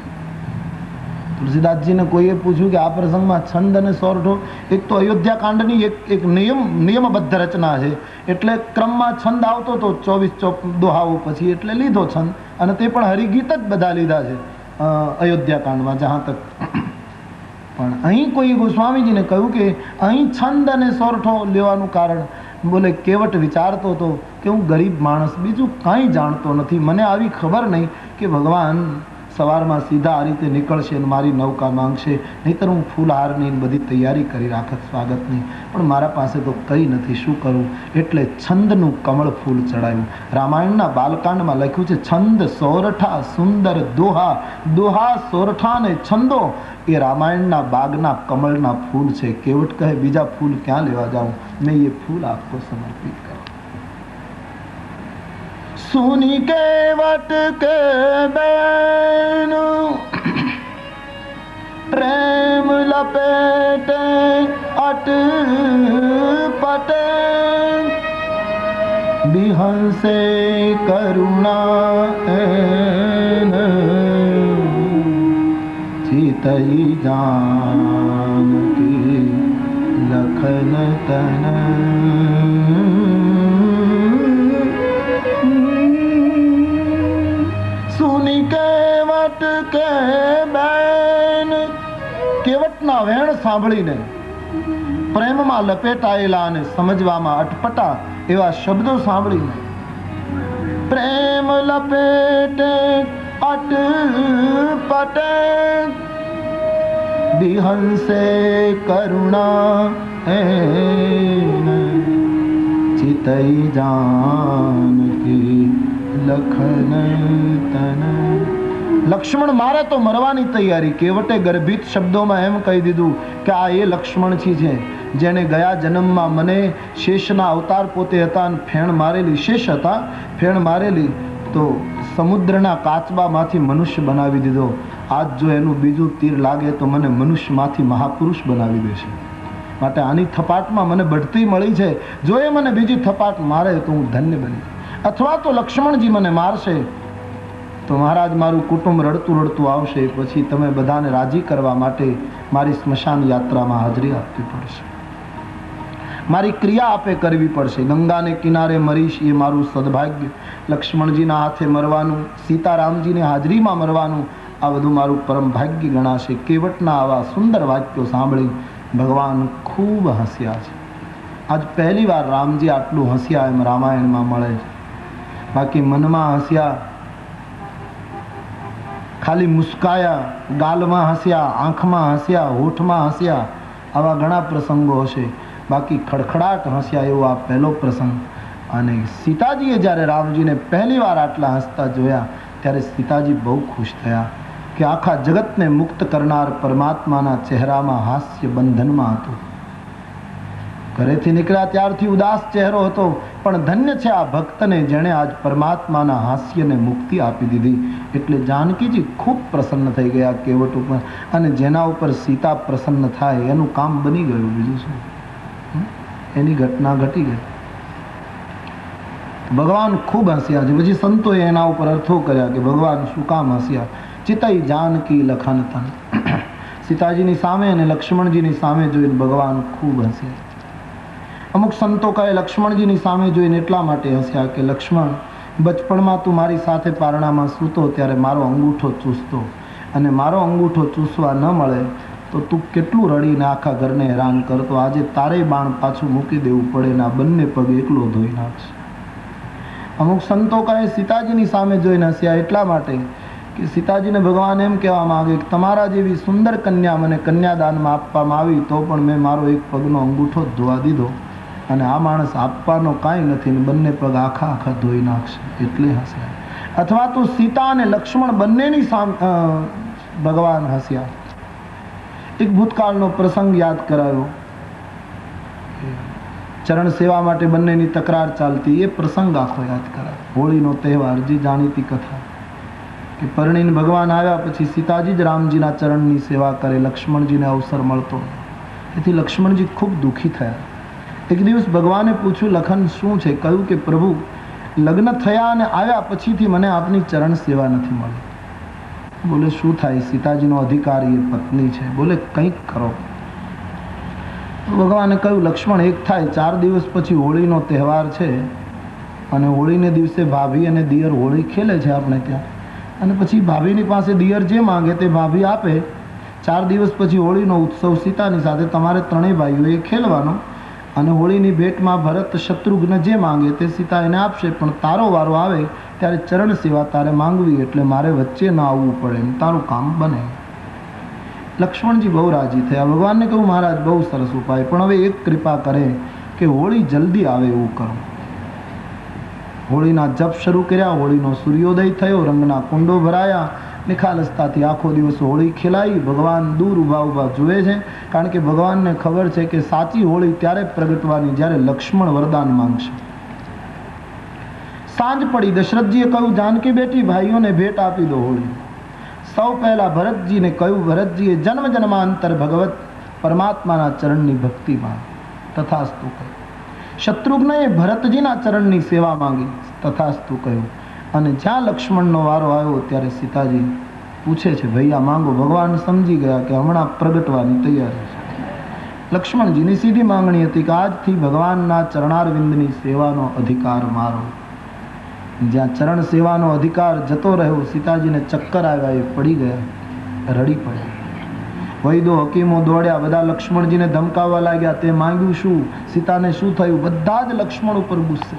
તુલસીદાસજીને કોઈએ પૂછ્યું કે આ પ્રસંગમાં છંદ અને સોરઠો, એક તો અયોધ્યા કાંડની એક નિયમબદ્ધ રચના છે એટલે ક્રમમાં છંદ આવતો તો 24 દોહાઓ પછી એટલે લીધો છંદ, અને તે પણ હરિગીત જ બધા લીધા છે અયોધ્યા કાંડમાં જહાં તક. પણ અહીં કોઈ ગોસ્વામીજીને કહ્યું કે અહીં છંદ અને સોરઠો લેવાનું કારણ, બોલે કેવટ વિચારતો હતો કે હું ગરીબ માણસ, બીજું કાંઈ જાણતો નથી, મને આવી ખબર નહીં કે ભગવાન સવારમાં સીધા આ રીતે નીકળશે અને મારી નૌકા માંગશે, નહીંતર હું ફૂલહારની બધી તૈયારી કરી રાખત સ્વાગતની, પણ મારા પાસે તો કંઈ નથી, શું કરું? એટલે છંદનું કમળ ફૂલ ચડાવ્યું. રામાયણના બાલકાંડમાં લખ્યું છે છંદ સોરઠા સુંદર દોહા, દોહા સોરઠા ને છંદો એ રામાયણના બાગના કમળના ફૂલ છે. કેવટ કહે બીજા ફૂલ ક્યાં લેવા જાઉં, મેં ये फूल आपको समर्पित करा. सुनी केवट के बैन प्रेम लपेटे अट पटे વિહંસે કરુણા ચિતઈ જાનકી લખન તન સુની કેવટ કે બેન કેવટના વેણ સાંભળીને પ્રેમમાં લપેટાયેલા અને સમજવામાં અટપટા એવા શબ્દો સાંભળીને પ્રેમ લપેટે અટપટે વિહંસે કરુણા ચિતઈ જાનકી લખન તન. લક્ષ્મણ મારે તો મરવાની તૈયારી. કેવટે ગર્ભિત શબ્દોમાં એમ કહી દીધું કે આ એ લક્ષ્મણજી છે જેને ગયા જન્મમાં મને શેષના અવતાર પોતે હતા અને ફેણ મારેલી, શેષ હતા, ફેણ મારેલી તો સમુદ્રના કાચબામાંથી મનુષ્ય બનાવી દીધો. આજ જો એનું બીજું તીર લાગે તો મને મનુષ્યમાંથી મહાપુરુષ બનાવી દેશે. માટે આની થપાટમાં મને બઢતી મળી છે. જો એ મને બીજી થપાટ મારે તો હું ધન્ય બની, અથવા તો લક્ષ્મણજી મને મારશે તો મહારાજ મારું કુટુંબ રડતું રડતું આવશે. પછી તમે બધાને રાજી કરવા માટે મારી સ્મશાન યાત્રામાં હાજરી આપવી પડશે, મારી ક્રિયા આપે કરવી પડશે. ગંગાને કિનારે મરીશ એ મારું સદભાગ્ય. લક્ષ્મણજીના હાથે મરવાનું, સીતારામજીને હાજરીમાં મરવાનું, આ બધું મારું પરમ ભાગ્ય ગણાશે. કેવટના આવા સુંદર વાક્યો સાંભળી ભગવાન ખૂબ હસ્યા છે. આજ પહેલી વાર રામજી આટલું હસ્યા એમ રામાયણમાં મળે છે. બાકી મનમાં હસ્યા, ખાલી મુસ્કાયા, ગાલમાં હસ્યા, આંખમાં હસ્યા, હોઠમાં હસ્યા, આવા ઘણા પ્રસંગો હશે. બાકી ખડખડાટ હસ્યા એવો આ પહેલો પ્રસંગ. અને સીતાજીએ જ્યારે રામજીને પહેલી વાર આટલા હસતા જોયા ત્યારે સીતાજી બહુ ખુશ થયા કે આખા જગતને મુક્ત કરનાર પરમાત્માના ચહેરામાં હાસ્ય બંધનમાં હતું. ઘરેથી નીકળ્યા ત્યારથી ઉદાસ ચહેરો હતો, પણ ધન્ય છે આ ભક્તને જેણે આજ પરમાત્માના હાસ્યને મુક્તિ આપી દીધી. એટલે જાનકીજી ખૂબ પ્રસન્ન થઈ ગયા કેવટ ઉપર, અને જેના ઉપર સીતા પ્રસન્ન થાય એનું કામ બની ગયું. બીજું શું, એની ઘટના ઘટી ગઈ. ભગવાન ખૂબ હસ્યા છે. પછી સંતોએ એના ઉપર અર્થો કર્યા કે ભગવાન શું કામ હસ્યા. ચિતઈ જાનકી લખન તન. સીતાજીની સામે અને લક્ષ્મણજીની સામે જોઈને ભગવાન ખૂબ હસ્યા. અમુક સંતો કહે લક્ષ્મણજીની સામે જોઈને એટલા માટે હસ્યા કે લક્ષ્મણ, બચપણમાં તું મારી સાથે પારણામાં સૂતો ત્યારે મારો અંગૂઠો ચૂસતો, અને મારો અંગૂઠો ચૂસવા ન મળે તો તું કેટલું રડીને આખા ઘરને હેરાન કરતો. આજે તારે બાણ પાછું મૂકી દેવું પડે ને આ બંને પગ એકલો ધોઈ નાખશે. અમુક સંતો કહે સીતાજીની સામે જોઈને હસ્યા એટલા માટે કે સીતાજીને ભગવાન એમ કહેવા માંગે કે તમારા જેવી સુંદર કન્યા મને કન્યાદાનમાં આપવામાં આવી તો પણ મેં મારો એક પગનો અંગૂઠો જ ધોવા દીધો, અને આ માણસ આપવાનો કાંઈ નથી ને બંને પગ આખા આખા ધોઈ નાખશે, એટલે હસ્યા. અથવા તો સીતા અને લક્ષ્મણ બંનેની સામે ભગવાન હસ્યા. એક ભૂતકાળનો પ્રસંગ યાદ કરાયો. ચરણ સેવા માટે બંનેની તકરાર ચાલતી, એ પ્રસંગ આખો યાદ કરાયો. હોળીનો તહેવાર, જે જાણીતી કથા કે પરણીને ભગવાન આવ્યા પછી સીતાજી જ રામજીના ચરણની સેવા કરે, લક્ષ્મણજીને અવસર મળતો. એથી લક્ષ્મણજી ખૂબ દુઃખી થયા. એક દિવસ ભગવાને પૂછ્યું, લખન શું છે? કહ્યું કે પ્રભુ, લગ્ન થયા અને આવ્યા પછીથી મને આપની ચરણ સેવા નથી મળી. બોલે શું થાય? સીતાજીનો અધિકાર, એ પત્ની છે. બોલે કંઈક કરો. ભગવાને કહ્યું, લક્ષ્મણ એક થાય, 4 દિવસ પછી હોળીનો તહેવાર છે, અને હોળીને દિવસે ભાભી અને દિયર હોળી ખેલે છે આપણે ત્યાં, અને પછી ભાભીની પાસે દિયર જે માંગે તે ભાભી આપે. 4 દિવસ પછી હોળીનો ઉત્સવ સીતાની સાથે તમારે ત્રણેય ભાઈઓએ ખેલવાનો, અને હોળીની ભેટમાં ભરત શત્રુઘ્ન જે માંગે તે સીતા એને આપશે. પણ તારો વારો આવે ત્યારે ચરણ સેવા તારે માંગવી, એટલે મારે વચ્ચે ન આવવું પડે, એમ તારું કામ બને. લક્ષ્મણજી બહુ રાજી થયા. ભગવાનને કહ્યું, મહારાજ બહુ સરસ ઉપાય, પણ હવે એક કૃપા કરે કે હોળી જલ્દી આવે એવું કરો. હોળીના જપ શરૂ કર્યા, હોળીનો સૂર્યોદય થયો, રંગના કુંડો ભરાયા, નિખાલસતાથી આખો દિવસ હોળી ખેલાઈ. ભગવાન દૂર ઊભા ઊભા જુએ છે, કારણ કે ભગવાનને ખબર છે કે સાચી હોળી ત્યારે પ્રગટવાની જ્યારે લક્ષ્મણ વરદાન માંગશે. સાંજ પડી. દશરથજીએ કહ્યું, જાનકી બેટી, ભાઈઓને ભેટ આપી દો હોળી. સૌ પહેલા ભરતજીને કહ્યું. ભરતજીએ જન્મ જન્માંતર ભગવત પરમાત્માના ચરણની ભક્તિમાં તથાસ્તુ કહ્યું. શત્રુઘ્નએ ભરતજીના ચરણની સેવા માંગી, તથાસ્તુ કહ્યું. અને જ્યાં લક્ષ્મણનો વારો આવ્યો ત્યારે સીતાજી પૂછે છે, ભૈયા માંગો. ભગવાન સમજી ગયા કે હમણાં પ્રગટવાની તૈયારી છે. લક્ષ્મણજીની સીધી માંગણી હતી કે આજથી ભગવાનના ચરણારવિંદની સેવાનો અધિકાર મારો. જ્યાં ચરણ સેવાનો અધિકાર જતો રહ્યો, સીતાજીને ચક્કર આવ્યા, એ પડી ગયા, રડી પડ્યા. વૈદો હકીમો દોડ્યા, બધા લક્ષ્મણજીને ધમકાવવા લાગ્યા. તે માંગ્યું શું, સીતાને શું થયું, બધા જ લક્ષ્મણ ઉપર ગુસ્સે.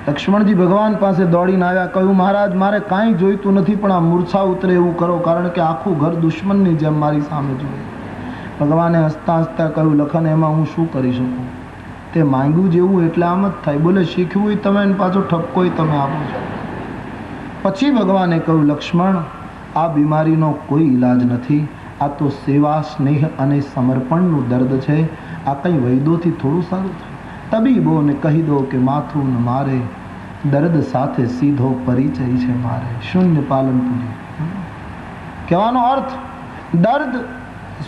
લક્ષ્મણજી ભગવાન પાસે દોડીને આવ્યા, કહ્યું, મહારાજ મારે કાંઈ જોઈતું નથી, પણ આ મૂર્છા ઉતરે એવું કરો, કારણ કે આખું ઘર દુશ્મનની જેમ મારી સામે જોયે. ભગવાને હસતા હસતા કહ્યું, લખન એમાં હું શું કરી શકું, તે માંગ્યું જેવું એટલે આમ જ થાય. બોલે શીખવું તમે અને પાછો ઠપકો તમે આપો છો. પછી ભગવાને કહ્યું, લક્ષ્મણ આ બીમારીનો કોઈ ઈલાજ નથી, આ તો સેવા, સ્નેહ અને સમર્પણનું દર્દ છે. આ કંઈ વૈદોથી થોડું સારું થાય. તબીબોને કહી દો કે માથું ન મારે, દર્દ સાથે સીધો પરિચય છે મારે. શૂન્ય પાલનપુરી. કહેવાનો અર્થ, દર્દ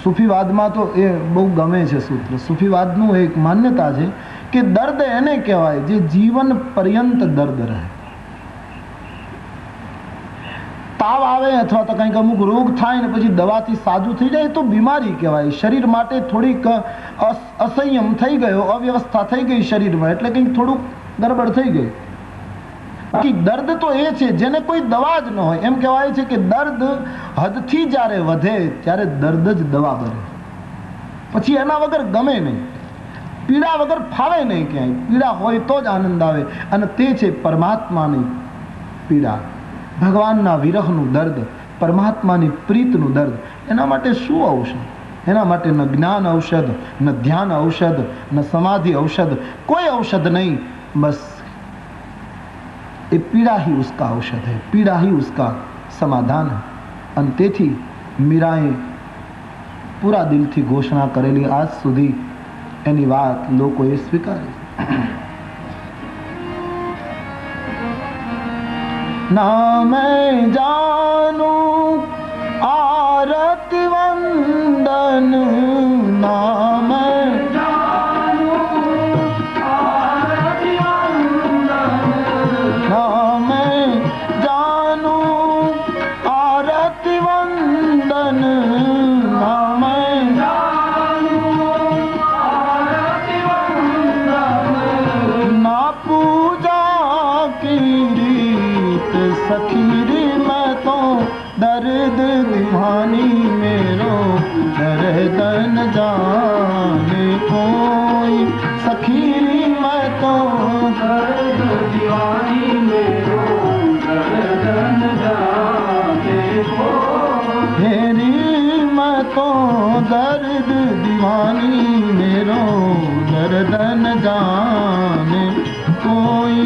સૂફીવાદમાં તો એ બહુ ગમે છે સૂત્ર. સૂફીવાદનું એક માન્યતા છે કે દર્દ એને કહેવાય જે જીવન પર્યંત દર્દ રહે. તાવ આવે અથવા તો કંઈક અમુક રોગ થાય ને પછી દવાથી સાજું થઈ જાય તો બીમારી કહેવાય. શરીર માટે થોડીક અસંયમ થઈ ગયો, અવ્યવસ્થા થઈ ગઈ શરીરમાં, એટલે કંઈક થોડુંક ગડબડ થઈ ગઈ. બાકી દર્દ તો એ છે જેને કોઈ દવા જ ન હોય. એમ કહેવાય છે કે દર્દ હદથી જ્યારે વધે ત્યારે દર્દ જ દવા બને. પછી એના વગર ગમે નહીં, પીડા વગર ફાવે નહીં ક્યાંય. પીડા હોય તો જ આનંદ આવે, અને તે છે પરમાત્માની પીડા, ભગવાનના વિરહનું દર્દ, પરમાત્માની પ્રીતનું દર્દ. એના માટે શું ઔષધ? એના માટે ન જ્ઞાન ઔષધ, ન ધ્યાન ઔષધ, ન સમાધિ ઔષધ, કોઈ ઔષધ નહીં. બસ એ પીड़ा ही उसका औषध है, पीड़ा ही उसका समाधान है. અને તેથી મીરાએ પૂરા દિલથી ઘોષણા કરેલી, આજ સુધી એની વાત લોકોએ સ્વીકારી. ના મેં જાનું આરતી વંદન, ના મેં जाने कोई सखी मैं तो दर्द दीवानी मेरो, दर्द जाने कोई मैं तो दर्द दीवानी मेरो, दर्द न जाने कोई.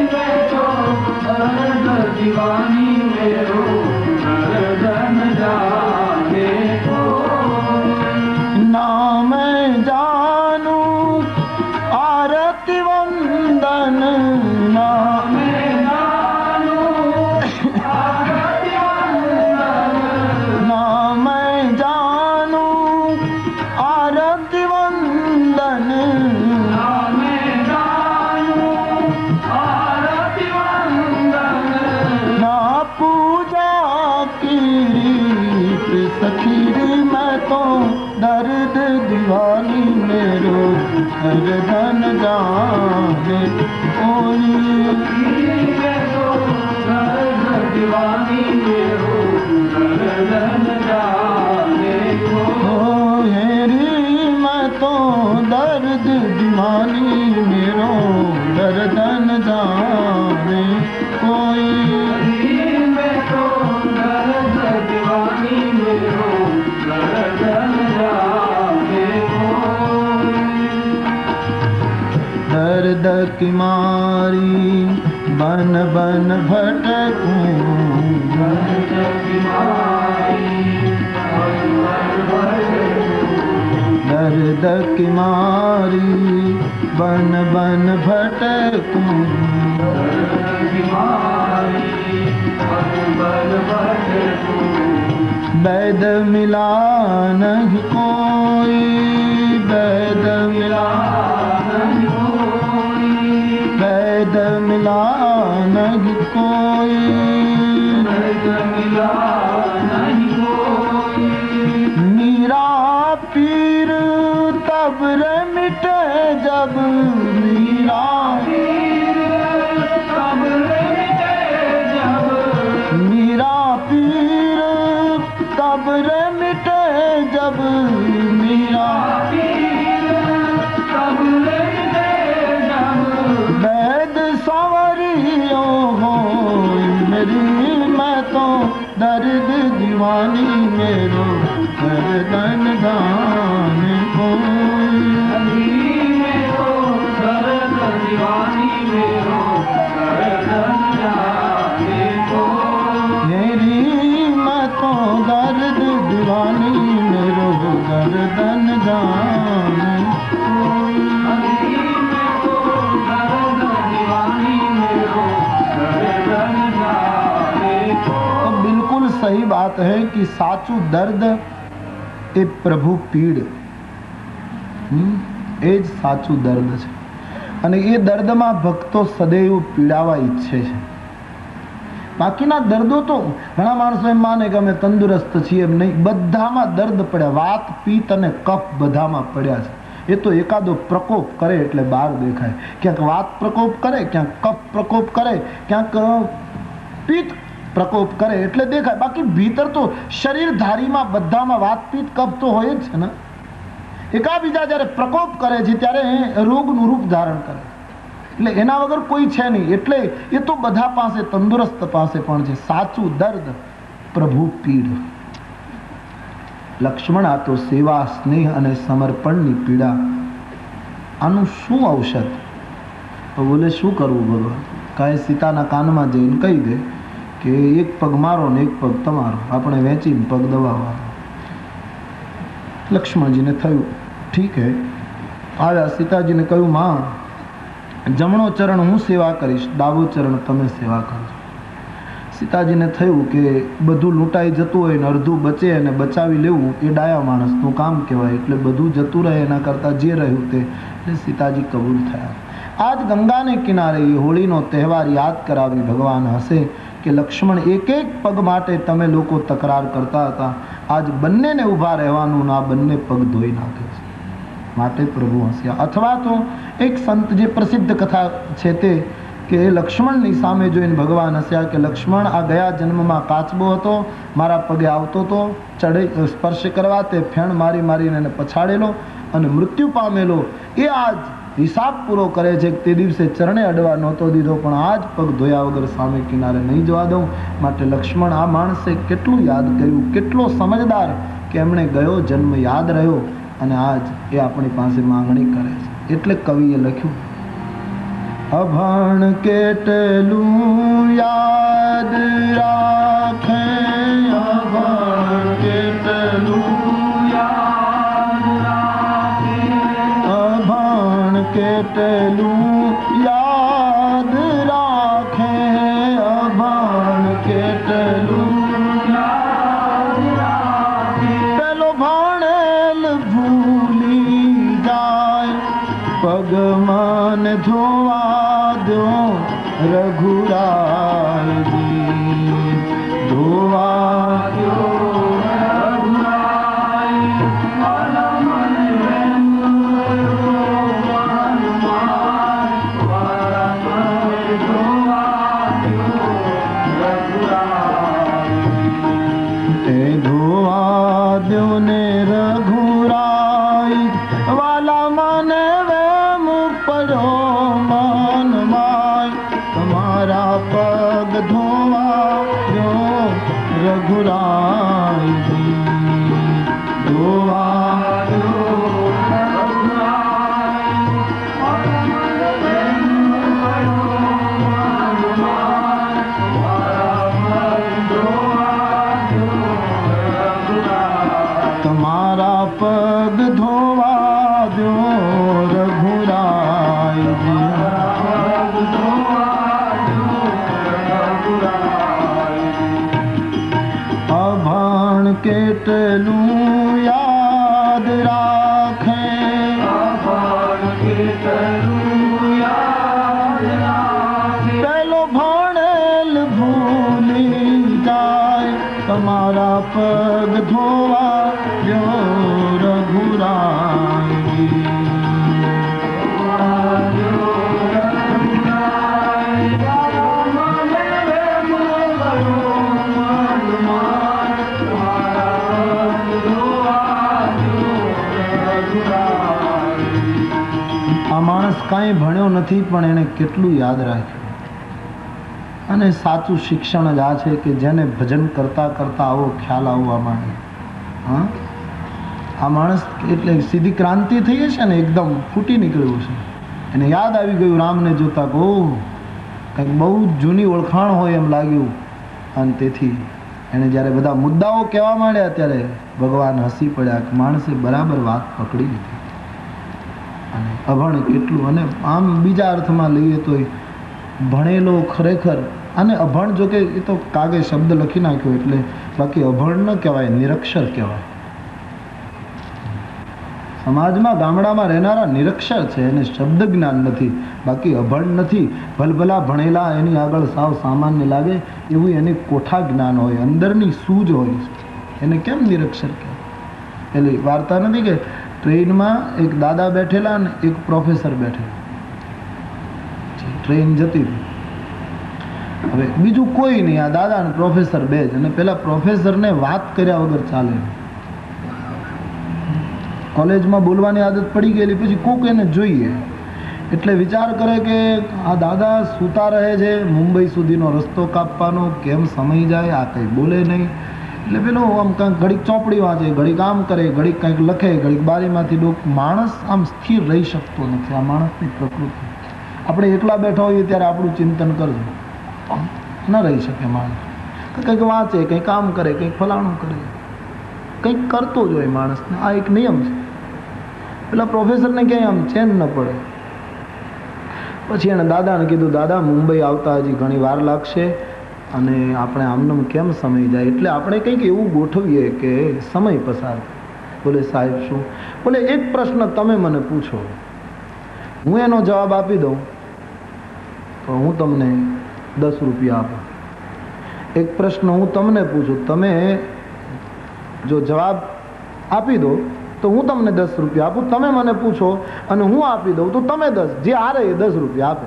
मैं तो दर्द दीवानी मेरो, दर्द न जाने ना मैं जानूं आरती वंदन, ना मैं जानूं आरती वंदन, ना मैं जानूं आरती वंदन, ना मैं जानूं आरती वंदन, ना पूजा की रीत सखी मैं तो दर्द दीवानी मेरो, दर्द न जाने कोई. दर्द दीवानी मेरो, दर्द न जाने कोई. मैं तो दर्द दीवानी मेरो, दर्द न जाने कोई. मैं तो दर्द दीवानी मेरो, दर्द न जाने कोई. दर्द की मारी बन बन भटकूं, दर्द की मारी बन बन भटकूं, दर्द की मारी बन बन भटकूं, दर्द की मारी बन बन भटकूं. वैद मिला नहीं कोई, वैद मिला नहीं कोई, दर्द मिला नहीं कोई। मीरा पीर तब रे मिटे जब, मीरा पीर तब रे मिटे जब, मीरा पीर तब रे मिटे जब, मीरा पीर तब रे मिटे जब, वैद संवरियो हो मेरी, मैं तो दर्द दीवानी मेरो गर्दन दान कोई। अभी में तो दर्द दीवानी मेरो गर्दन जाने को। मेरी मैं तो दर्द दीवानी मेरो गर्दन दान कोई। अभी में तो दर्द दीवानी मेरो गर्दन जाने को। तो बिल्कुल सही बात है कि साचू दर्द એ પ્રભુ પીડ, એ જ સાચું દર્દ છે. અને એ દર્દમાં ભક્તો સદૈવ પીડાવા ઈચ્છે છે. બાકીના દર્દો તો ઘણા માણસો એમ માને કે અમે તંદુરસ્ત છીએ, એમ નહીં. બધામાં દર્દ પડ્યા, વાત પિત્ત અને કફ બધામાં પડ્યા છે. એ તો એકાદો પ્રકોપ કરે એટલે બહાર દેખાય. ક્યાંક વાત પ્રકોપ કરે, ક્યાંક કફ પ્રકોપ કરે, ક્યાંક પિત્ત પ્રકોપ કરે એટલે દેખાય. બાકી ભીતર તો શરીરધારીમાં બધામાં વાતપીત કફ તો હોય જ છે ને. એકાબીજા જ્યારે પ્રકોપ કરે છે ત્યારે રોગનું રૂપ ધારણ કરે, એટલે એના વગર કોઈ છે નહીં. એટલે એ તો બધા પાસે, તંદુરસ્ત પાસે પણ છે. સાચું દર્દ પ્રભુ પીડ. લક્ષ્મણ આ તો સેવા, સ્નેહ અને સમર્પણની પીડા. આનું શું ઔષધ? તો બોલે શું કરવું ભગવાન? કાંઈ સીતાના કાનમાં જઈને કહી દે કે એક પગ મારો ને એક પગ તમારો, આપણે વેચીને પગ દબાવવાનો. લક્ષ્મણજીને થયું ઠીક હે. આવ્યા, સીતાજીને કહ્યું માં, જમણો ચરણ હું સેવા કરીશ, ડાબો ચરણ તમે સેવા કરજો. સીતાજીને થયું કે બધું લૂંટાઈ જતું હોય ને અડધું બચે અને બચાવી લેવું એ ડાયા માણસનું કામ કહેવાય. એટલે બધું જતું રહે એના કરતાં જે રહ્યું તે. એટલે સીતાજી કબૂલ થયા. આજ ગંગાને કિનારે એ હોળીનો તહેવાર યાદ કરાવી ભગવાન હશે કે લક્ષ્મણ એક એક પગ માટે તમે લોકો તકરાર કરતા હતા, આજ બંનેને ઊભા રહેવાનું, આ બંને પગ ધોઈ નાખે છે માટે પ્રભુ હસ્યા. અથવા તો એક સંત જે પ્રસિદ્ધ કથા છે તે કે લક્ષ્મણની સામે જોઈને ભગવાન હસ્યા કે લક્ષ્મણ આ ગયા જન્મમાં કાચબો હતો, મારા પગે આવતો હતો, ચડે સ્પર્શ કરવા, તે ફેણ મારી મારીને એને પછાડેલો અને મૃત્યુ પામેલો. એ આજ હિસાબ પૂરો કરે છે કે તે દિવસે ચરણે અડવા નહોતો દીધો, પણ આજ પગ ધોયા વગર સામે કિનારે નહીં જવા દઉં. માટે લક્ષ્મણ આ માણસે કેટલું યાદ કર્યું, કેટલો સમજદાર કે એમણે ગયો જન્મ યાદ રહ્યો અને આજ એ આપણી પાસે માંગણી કરે છે. એટલે કવિએ લખ્યું, અભણ કેટલું યાદ રાખે, અભણ કેટલું યાદ રાખે, અભણ કેટલું યાદ રાખે, અભણ કેટલું યાદ રાખે. પેલો ભણેલ ભૂલી જાય, પગમાં ધોવા દો રઘુરાયજી, ધોવા દો કેટલું યાદ રાખે, કેટલું યાદ રાખે. પેલો ભણે પગ ધોવા લ્યો રઘુરાય. આ માણસ કાંઈ ભણ્યો નથી પણ એને કેટલું યાદ રાખ્યું. અને સાચું શિક્ષણ જ આ છે કે જેને ભજન કરતા કરતા આવો ખ્યાલ આવવા માંડે. હા, આ માણસ એટલે સીધી ક્રાંતિ થઈ હશે ને, એકદમ ફૂટી નીકળ્યું છે. એને યાદ આવી ગયું રામને જોતા કે ઓહ, કંઈક બહુ જૂની ઓળખાણ હોય એમ લાગ્યું. અને તેથી એને જ્યારે બધા મુદ્દાઓ કહેવા માંડ્યા ત્યારે ભગવાન હસી પડ્યા કે માણસે બરાબર વાત પકડી લીધી. અને અભણ કેટલું, અને આમ બીજા અર્થમાં લઈએ તો ભણેલો ખરેખર, અને અભણ જો કે એ તો કાગે શબ્દ લખી નાખ્યો એટલે, બાકી અભણ ન કહેવાય, નિરક્ષર કહેવાય. સમાજમાં ગામડામાં રહેનારા નિરક્ષર છે, એને શબ્દ જ્ઞાન નથી, બાકી અભણ નથી. ભલભલા ભણેલા એની આગળ સાવ સામાન્ય લાગે એવું એની કોઠા જ્ઞાન હોય, અંદરની સૂઝ હોય, એને કેમ નિરક્ષર કહેવાય? પેલી વાર્તા નથી કે ટ્રેનમાં એક દાદા બેઠેલા અને એક પ્રોફેસર બેઠેલા. ટ્રેન જતી હતી, હવે બીજું કોઈ નહીં, આ દાદા અને પ્રોફેસર બે જ. અને પેલા પ્રોફેસરને વાત કર્યા વગર ચાલે. કોલેજમાં બોલવાની આદત પડી ગયેલી, પછી કોક એને જોઈએ એટલે વિચાર કરે કે આ દાદા સૂતા રહે છે, મુંબઈ સુધીનો રસ્તો કાપવાનો, કેમ સમય જાય, આ કંઈ બોલે નહીં. એટલે પેલો આમ કંઈક ઘડીક ચોપડી વાંચે, ઘડીક આમ કરે, ઘડીક કંઈક લખે, ઘડીક બારીમાંથી ડોક. માણસ આમ સ્થિર રહી શકતો નથી, આ માણસની પ્રકૃતિ. આપણે એકલા બેઠા હોઈએ ત્યારે આપણું ચિંતન કરજો, ન રહી શકે માણસ. કંઈક વાંચે, કંઈક કામ કરે, કંઈક ફલાણું કરે, કંઈક કરતો જ હોય માણસને. આ એક નિયમ છે. પેલા પ્રોફેસરને ક્યાંય આમ ચેન ન પડે. પછી એણે દાદાને કીધું, દાદા મુંબઈ આવતા હજી ઘણી વાર લાગશે અને આપણે આમનામ કેમ સમય જાય, એટલે આપણે કંઈક એવું ગોઠવીએ કે સમય પસાર. બોલે સાહેબ શું? બોલે એક પ્રશ્ન તમે મને પૂછો, હું એનો જવાબ આપી દઉં તો હું તમને 10 રૂપિયા આપું. એક પ્રશ્ન હું તમને પૂછું, તમે જો જવાબ આપી દો તો હું તમને 10 રૂપિયા આપું. તમે મને પૂછો અને હું આપી દઉં તો તમે 10, જે હારે એ 10 રૂપિયા આપે.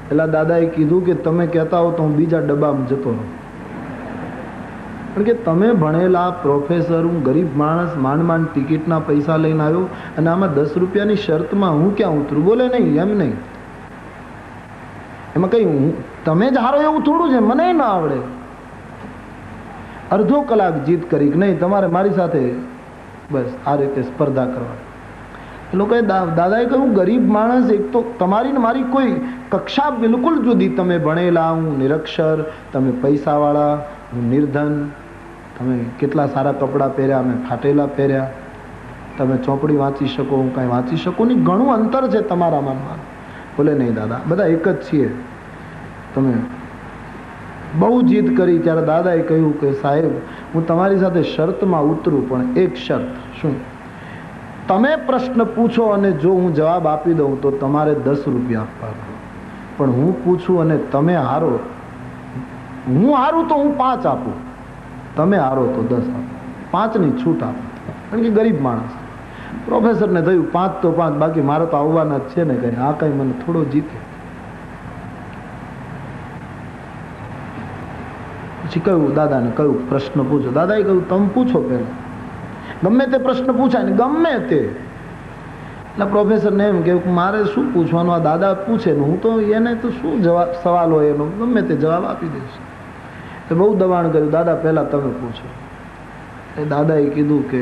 પેલા દાદાએ કીધું કે તમે કહેતા હો તો હું બીજા ડબ્બામાં જતો રહું. કારણ કે તમે ભણેલા પ્રોફેસર, હું ગરીબ માણસ, માંડ માંડ ટિકિટના પૈસા લઈને આવ્યો અને આમાં 10 રૂપિયાની શરતમાં હું ક્યાં ઉતરું? બોલે નહીં, એમ નહીં. એમાં કઈ હું તમે જ હારો એવું થોડું છે, મને ના આવડે. અડધો કલાક જીત કરી કે નહીં તમારે મારી સાથે બસ આ રીતે સ્પર્ધા કરવાની. એ લોકોએ દાદાએ કહ્યું, ગરીબ માણસ, એક તો તમારી ને મારી કોઈ કક્ષા બિલકુલ જુદી. તમે ભણેલા, હું નિરક્ષર, તમે પૈસાવાળા, હું નિર્ધન. તમે કેટલા સારા કપડાં પહેર્યા, મેં ફાટેલા પહેર્યા. તમે ચોપડી વાંચી શકો, હું કાંઈ વાંચી શકું નહીં. ઘણું અંતર છે તમારા મનમાં. બોલે નહીં દાદા, બધા એક જ છીએ. તમે બહુ જીદ કરી ત્યારે દાદાએ કહ્યું કે સાહેબ, હું તમારી સાથે શરતમાં ઉતરું, પણ એક શરત. શું? તમે પ્રશ્ન પૂછો અને જો હું જવાબ આપી દઉં તો તમારે 10 રૂપિયા આપવાના, પણ હું પૂછું અને તમે હારો, હું હારું તો હું 5 આપું, તમે હારો તો 10 આપો, 5ની છૂટ આપો. કારણ કે ગરીબ માણસ. પ્રોફેસરને થયું 5 તો 5, બાકી મારે તો આવવાના જ છે ને, કંઈ આ કંઈ મને થોડો જીતે. પછી કહ્યું, દાદાને કહ્યું પ્રશ્ન પૂછો. દાદાએ કહ્યું તમે પૂછો પહેલા, ગમે તે પ્રશ્ન પૂછાય ને, ગમે તે. એટલે પ્રોફેસરને એમ કે મારે શું પૂછવાનું, આ દાદા પૂછે ને હું તો એને તો શું જવાબ, સવાલ હોય એનો ગમે તે જવાબ આપી દઈશ. તો બહુ દબાણ કર્યું, દાદા પહેલા તમે પૂછો. એ દાદાએ કીધું કે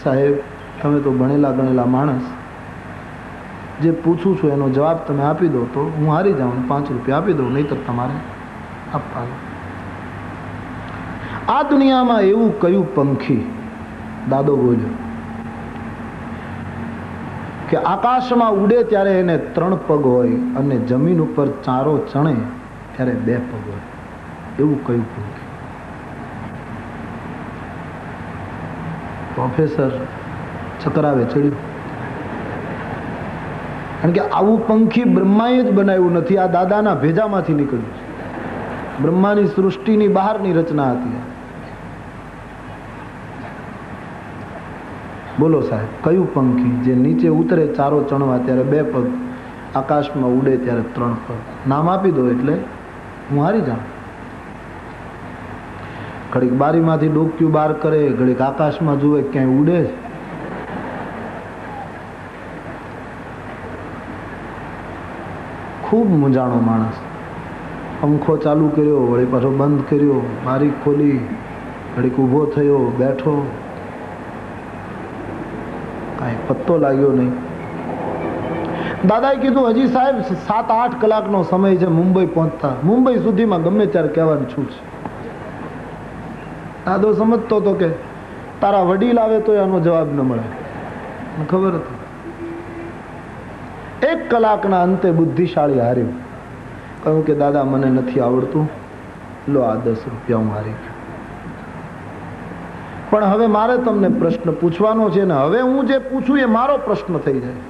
સાહેબ, તમે તો ભણેલા ગણેલા માણસ, જે પૂછું છું એનો જવાબ તમે આપી દો તો હું હારી જાઉં, 5 રૂપિયા આપી દઉં, નહીં તો તમારે આપવાનું. આ દુનિયામાં એવું કયું પંખી, દાદો બોલ્યો, કે આકાશમાં ઉડે ત્યારે એને 3 પગ હોય અને જમીન ઉપર ચારો ચણે ત્યારે 2 પગ હોય? એવું કયું પંખી? પ્રોફેસર ચકરાવે ચડ્યું. કારણ કે આવું પંખી બ્રહ્માએ જ બનાવ્યું નથી, આ દાદાના ભેજામાંથી નીકળ્યું છે. બ્રહ્માની સૃષ્ટિની બહારની રચના હતી. બોલો સાહેબ, કયું પંખી જે નીચે ઉતરે ચારો ચણવા ત્યારે 2 પગ, આકાશમાં ઉડે ત્યારે 3 પગ? નામ આપી દો એટલે હું હારી જાઉં. ઘડીક બારીમાંથી ડોક્યું બહાર કરે, ઘડીક આકાશમાં જુએ ક્યાંય ઉડે. ખૂબ મૂંઝાણો માણસ. પંખો ચાલુ કર્યો, વળી પાછો બંધ કર્યો, બારી ખોલી, ઘડીક ઊભો થયો, બેઠો, કાંઈ પત્તો લાગ્યો નહીં. દાદાએ કીધું, હજી સાહેબ 7-8 કલાકનો સમય છે મુંબઈ પહોંચતા. મુંબઈ સુધીમાં ગમે ત્યારે કહેવાનું છું છે. દાદો સમજતો હતો કે તારા વડીલ આવે તો આનો જવાબ ન મળે. ખબર હતી. 1 કલાકના અંતે બુદ્ધિશાળી હાર્યો. કહ્યું કે દાદા મને નથી આવડતું, લો આ 10 રૂપિયા હું હારી ગયો. પણ હવે મારે તમને પ્રશ્ન પૂછવાનો છે ને હવે હું જે પૂછું એ મારો પ્રશ્ન થઈ જાય.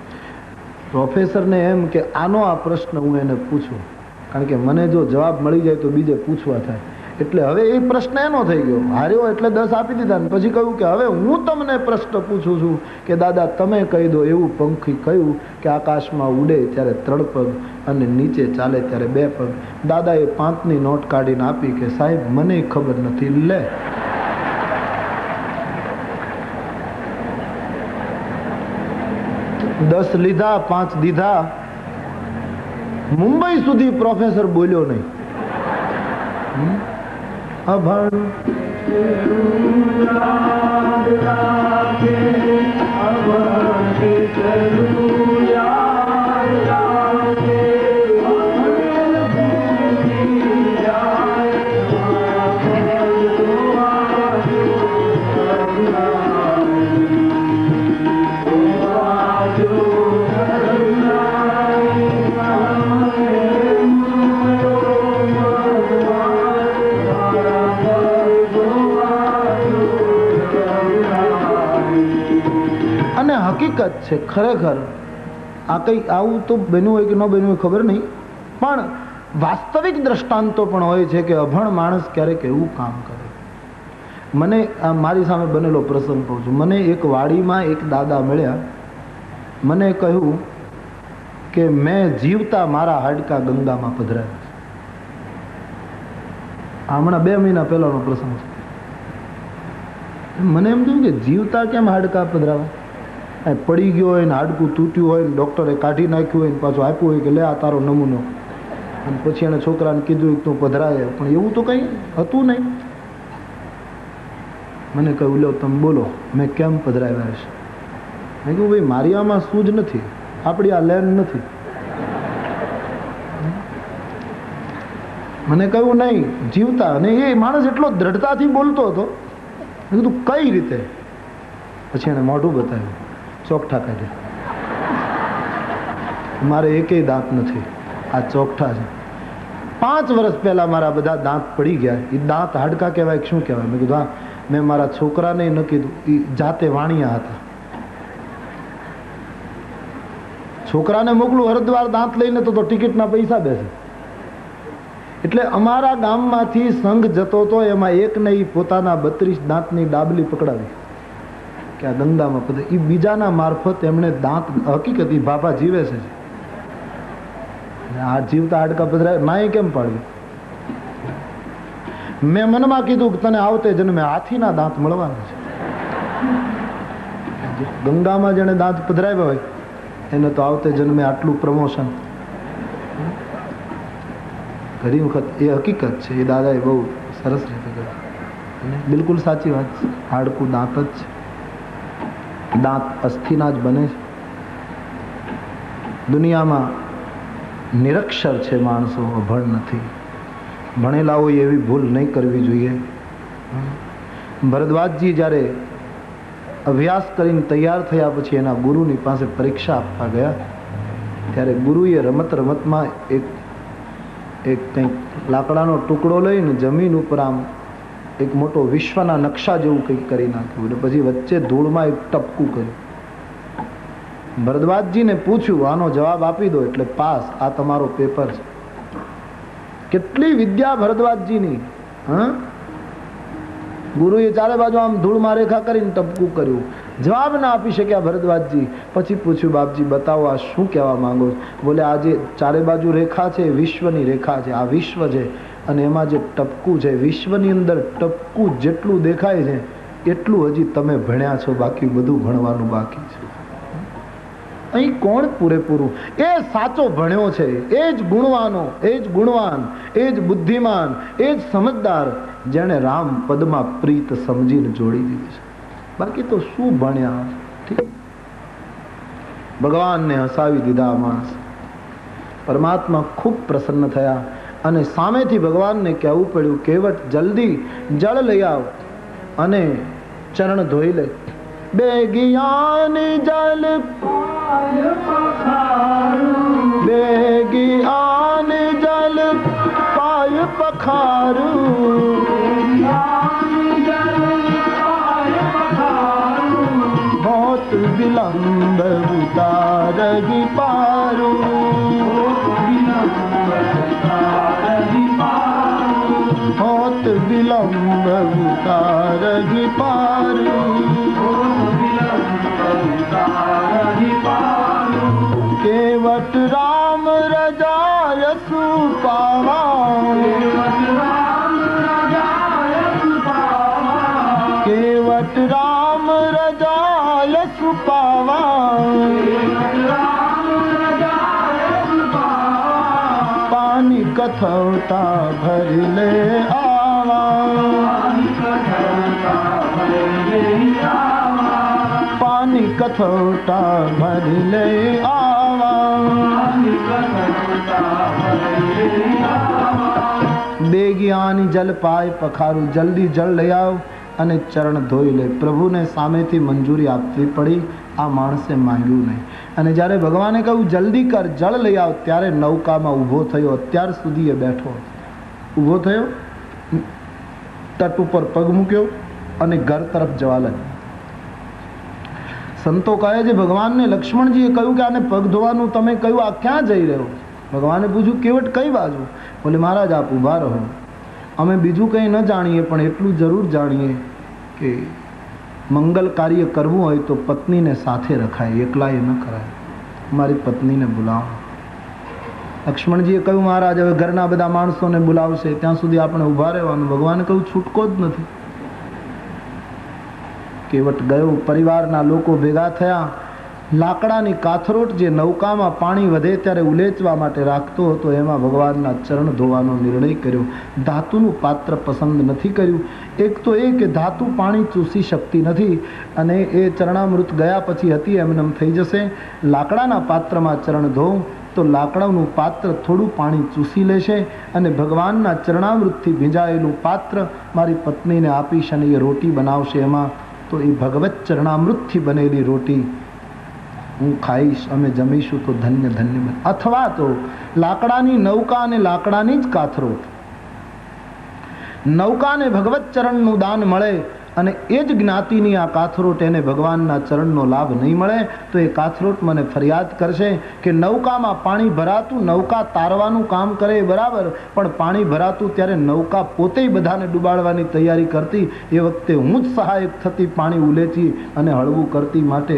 પ્રોફેસરને એમ કે આનો આ પ્રશ્ન હું એને પૂછું, કારણ કે મને જો જવાબ મળી જાય તો બીજે પૂછવા થાય. એટલે હવે એ પ્રશ્ન એનો થઈ ગયો. હાર્યો એટલે 10 આપી દીધા ને પછી કહ્યું કે હવે હું તમને પ્રશ્ન પૂછું છું કે દાદા તમે કહી દો એવું પંખી કયું કે આકાશમાં ઉડે ત્યારે 3 પગ અને નીચે ચાલે ત્યારે 2 પગ? દાદાએ 5ની નોટ કાઢીને આપી કે સાહેબ મને ખબર નથી, લે. દસ લીધા, 5 દીધા. મુંબઈ સુધી પ્રોફેસર બોલ્યો નહીં. અભણ હકીકત છે. ખરેખર આ કંઈ આવું તો બન્યું હોય કે ન બન્યું હોય ખબર નહીં, પણ વાસ્તવિક દ્રષ્ટાંતો પણ હોય છે કે અભણ માણસ ક્યારેક એવું કામ કરે. મને મારી સામે બનેલો પ્રસંગ કહું છું. મને એક વાડીમાં એક દાદા મળ્યા. મને કહ્યું કે મેં જીવતા મારા હાડકા ગંગામાં પધરાવ્યા. હમણાં 2 મહિના પહેલાનો પ્રસંગ છે. મને એમ થયું કે જીવતા કેમ હાડકા પધરાવા? પડી ગયો હોય ને હાડકું તૂટ્યું હોય ને ડૉક્ટરે કાઢી નાખ્યું હોય ને પાછું આપ્યું હોય કે લે આ તારો નમૂનો, અને પછી એને છોકરાને કીધું કે તું પધરાય, પણ એવું તો કંઈ હતું નહીં. મને કહ્યું લો તમે બોલો મેં કેમ પધરાવ્યા હશે? મેં કહ્યું ભાઈ મારી આમાં સૂઝ નથી, આપણી આ લેન નથી. મને કહ્યું નહીં જીવતા. અને એ માણસ એટલો દ્રઢતાથી બોલતો હતો. મેં કીધું કઈ રીતે? પછી એને મોઢું બતાવ્યું, ચોકઠા કાઢ્યા. મારે એકેય દાંત નથી, આ ચોકઠા છે. 5 વર્ષ પહેલા મારા બધા દાંત પડી ગયા. એ દાંત હાડકા કહેવાય કે શું કહેવાય? મેં કીધું હા. મેં મારા છોકરાને ન કીધું, એ જાતે વાણિયા હતા. છોકરાને મોકલું હરિદ્વાર દાંત લઈને તો ટિકિટના પૈસા બેસે. એટલે અમારા ગામમાંથી સંઘ જતો હતો, એમાં એકને એ પોતાના 32 દાંતની ડાબલી પકડાવી કે આ ગંગામાં પધરે. એ બીજાના મારફત એમણે દાંત, હકીકત એ બાપા જીવે છે, આ જીવતા હાડકા પધરાય ના એ કેમ પાડ્યું? મેં મનમાં કીધું કે તને આવતે જન્મે હાથીના દાંત મળવાના છે. ગંગામાં જેને દાંત પધરાવ્યા હોય એને તો આવતે જન્મે આટલું પ્રમોશન. ઘણી વખત એ હકીકત છે. એ દાદાએ બહુ સરસ રીતે કહ્યું. બિલકુલ સાચી વાત છે. હાડકું દાંત જ છે. દાંત અસ્થિના જ બને છે. દુનિયામાં નિરક્ષર છે માણસો, અભણ નથી. ભણેલા હોય એવી ભૂલ નહીં કરવી જોઈએ. ભરદ્વાજજી જ્યારે અભ્યાસ કરીને તૈયાર થયા પછી એના ગુરુની પાસે પરીક્ષા આપવા ગયા ત્યારે ગુરુએ રમત રમતમાં એક કંઈક લાકડાનો ટુકડો લઈને જમીન ઉપર આમ એક મોટો વિશ્વના નકશા જેવું કંઈક કરી નાખ્યું. એટલે પછી વચ્ચે ધૂળમાં એક ટપકું કર્યું. ભરદ્વાજજીને પૂછ્યું આનો જવાબ આપી દો એટલે પાસ, આ તમારો પેપર છે. કેટલી વિદ્યા ભરદ્વાજજીની! હા, ગુરુએ ચારે બાજુ આમ ધૂળમાં રેખા કરીને ટપકું કર્યું. જવાબ ના આપી શક્યા ભરદ્વાજજી. પછી પૂછ્યું, બાપજી બતાવો આ શું કહેવા માંગો છો? બોલે આ જે ચારે બાજુ રેખા છે વિશ્વની રેખા છે, આ વિશ્વ છે અને એમાં જે ટપકું છે, વિશ્વની અંદર ટપકું જેટલું દેખાય છે એટલું હજી તમે ભણ્યા છો, બાકી બધું ભણવાનું બાકી છે. અહીં કોણ પૂરેપૂરું? એ સાચો ભણ્યો છે, એ જ ગુણવાનો, એ જ ગુણવાન, એ જ બુદ્ધિમાન, એ જ સમજદાર, જેણે રામ પદમાં પ્રીત સમજીને જોડી દીધી છે. બાકી તો શું ભણ્યા? ઠીક, ભગવાનને હસાવી દીધા માણસ. પરમાત્મા ખૂબ પ્રસન્ન થયા અને સામેથી ભગવાનને કહેવું પડ્યું, કેવટ જલ્દી જળ લઈ આવ અને ચરણ ધોઈ લે. બેગિયાની જલ બેગિયાની જલ પાય પખારું, बहुत विलंब उतारगी पारू, बहुत विलंब उतारगी पारू, केवट राम रजाय सुपावा, केवट राम रजाय सुपावा, पानी कथौता भर ले आवा, पानी कथौता भर ले आवा, બેગિયાની જલ પાય પખારું, જલ્દી જળ લઈ આવ અને ચરણ ધોઈ લે. પ્રભુને સામેથી મંજૂરી આપવી પડી, આ માણસે માંગ્યું નહીં. અને જ્યારે ભગવાને કહ્યું જલ્દી કર, જળ લઈ આવ, ત્યારે નૌકામાં ઊભો થયો. અત્યાર સુધી એ બેઠો ઊભો થયો, તટ ઉપર પગ મૂક્યો અને ઘર તરફ જવા લાગ્યો. સંતો કહે છે ભગવાનને લક્ષ્મણજીએ કહ્યું કે આને પગ ધોવાનું તમે કહ્યું, આ ક્યાં જઈ રહ્યો? ભગવાને પૂછ્યું, કેવટ કઈ બાજુ? બોલે મહારાજ આપ ઊભા રહો, અમે બીજું કંઈ ન જાણીએ પણ એટલું જરૂર જાણીએ કે મંગલ કાર્ય કરવું હોય તો પત્નીને સાથે રખાય, એકલાએ ન કરાય. મારી પત્નીને બોલાવો. લક્ષ્મણજીએ કહ્યું, મહારાજ હવે ઘરના બધા માણસોને બોલાવશે, ત્યાં સુધી આપણે ઊભા રહેવાનું. ભગવાને કહ્યું, છૂટકો જ નથી. કેવટ ગયો, પરિવારના લોકો ભેગા થયા. લાકડાની કાથરોટ જે નૌકામાં પાણી વધે ત્યારે ઉલેચવા માટે રાખતો હતો, એમાં ભગવાનના ચરણ ધોવાનો નિર્ણય કર્યો. ધાતુનું પાત્ર પસંદ નથી કર્યું. એક તો એ કે ધાતુ પાણી ચૂસી શકતી નથી અને એ ચરણામૃત ગયા પછી હતી એમનેમ થઈ જશે. લાકડાના પાત્રમાં ચરણ ધોઉં તો લાકડાનું પાત્ર થોડું પાણી ચૂસી લેશે અને ભગવાનના ચરણામૃતથી ભીંજાયેલું પાત્ર મારી પત્નીને આપીશ અને એ રોટી બનાવશે. એમાં તો એ ભગવત ચરણામૃતથી બનેલી રોટી હું ખાઈશ, અમે જમીશું તો ધન્ય ધન્ય બને. અથવા તો લાકડાની નૌકા અને લાકડાની જ કાથરોટ, નૌકાને ભગવત ચરણનું દાન મળે અને એ જ જ્ઞાતિની આ કાથરોટ એને ભગવાનના ચરણનો લાભ નહીં મળે તો એ કાથરોટ મને ફરિયાદ કરશે કે નૌકામાં પાણી ભરાતું, નૌકા તારવાનું કામ કરે બરાબર, પણ પાણી ભરાતું ત્યારે નૌકા પોતે બધાને ડૂબાડવાની તૈયારી કરતી, એ વખતે હું જ સહાયક થતી, પાણી ઉલેચી અને હળવું કરતી. માટે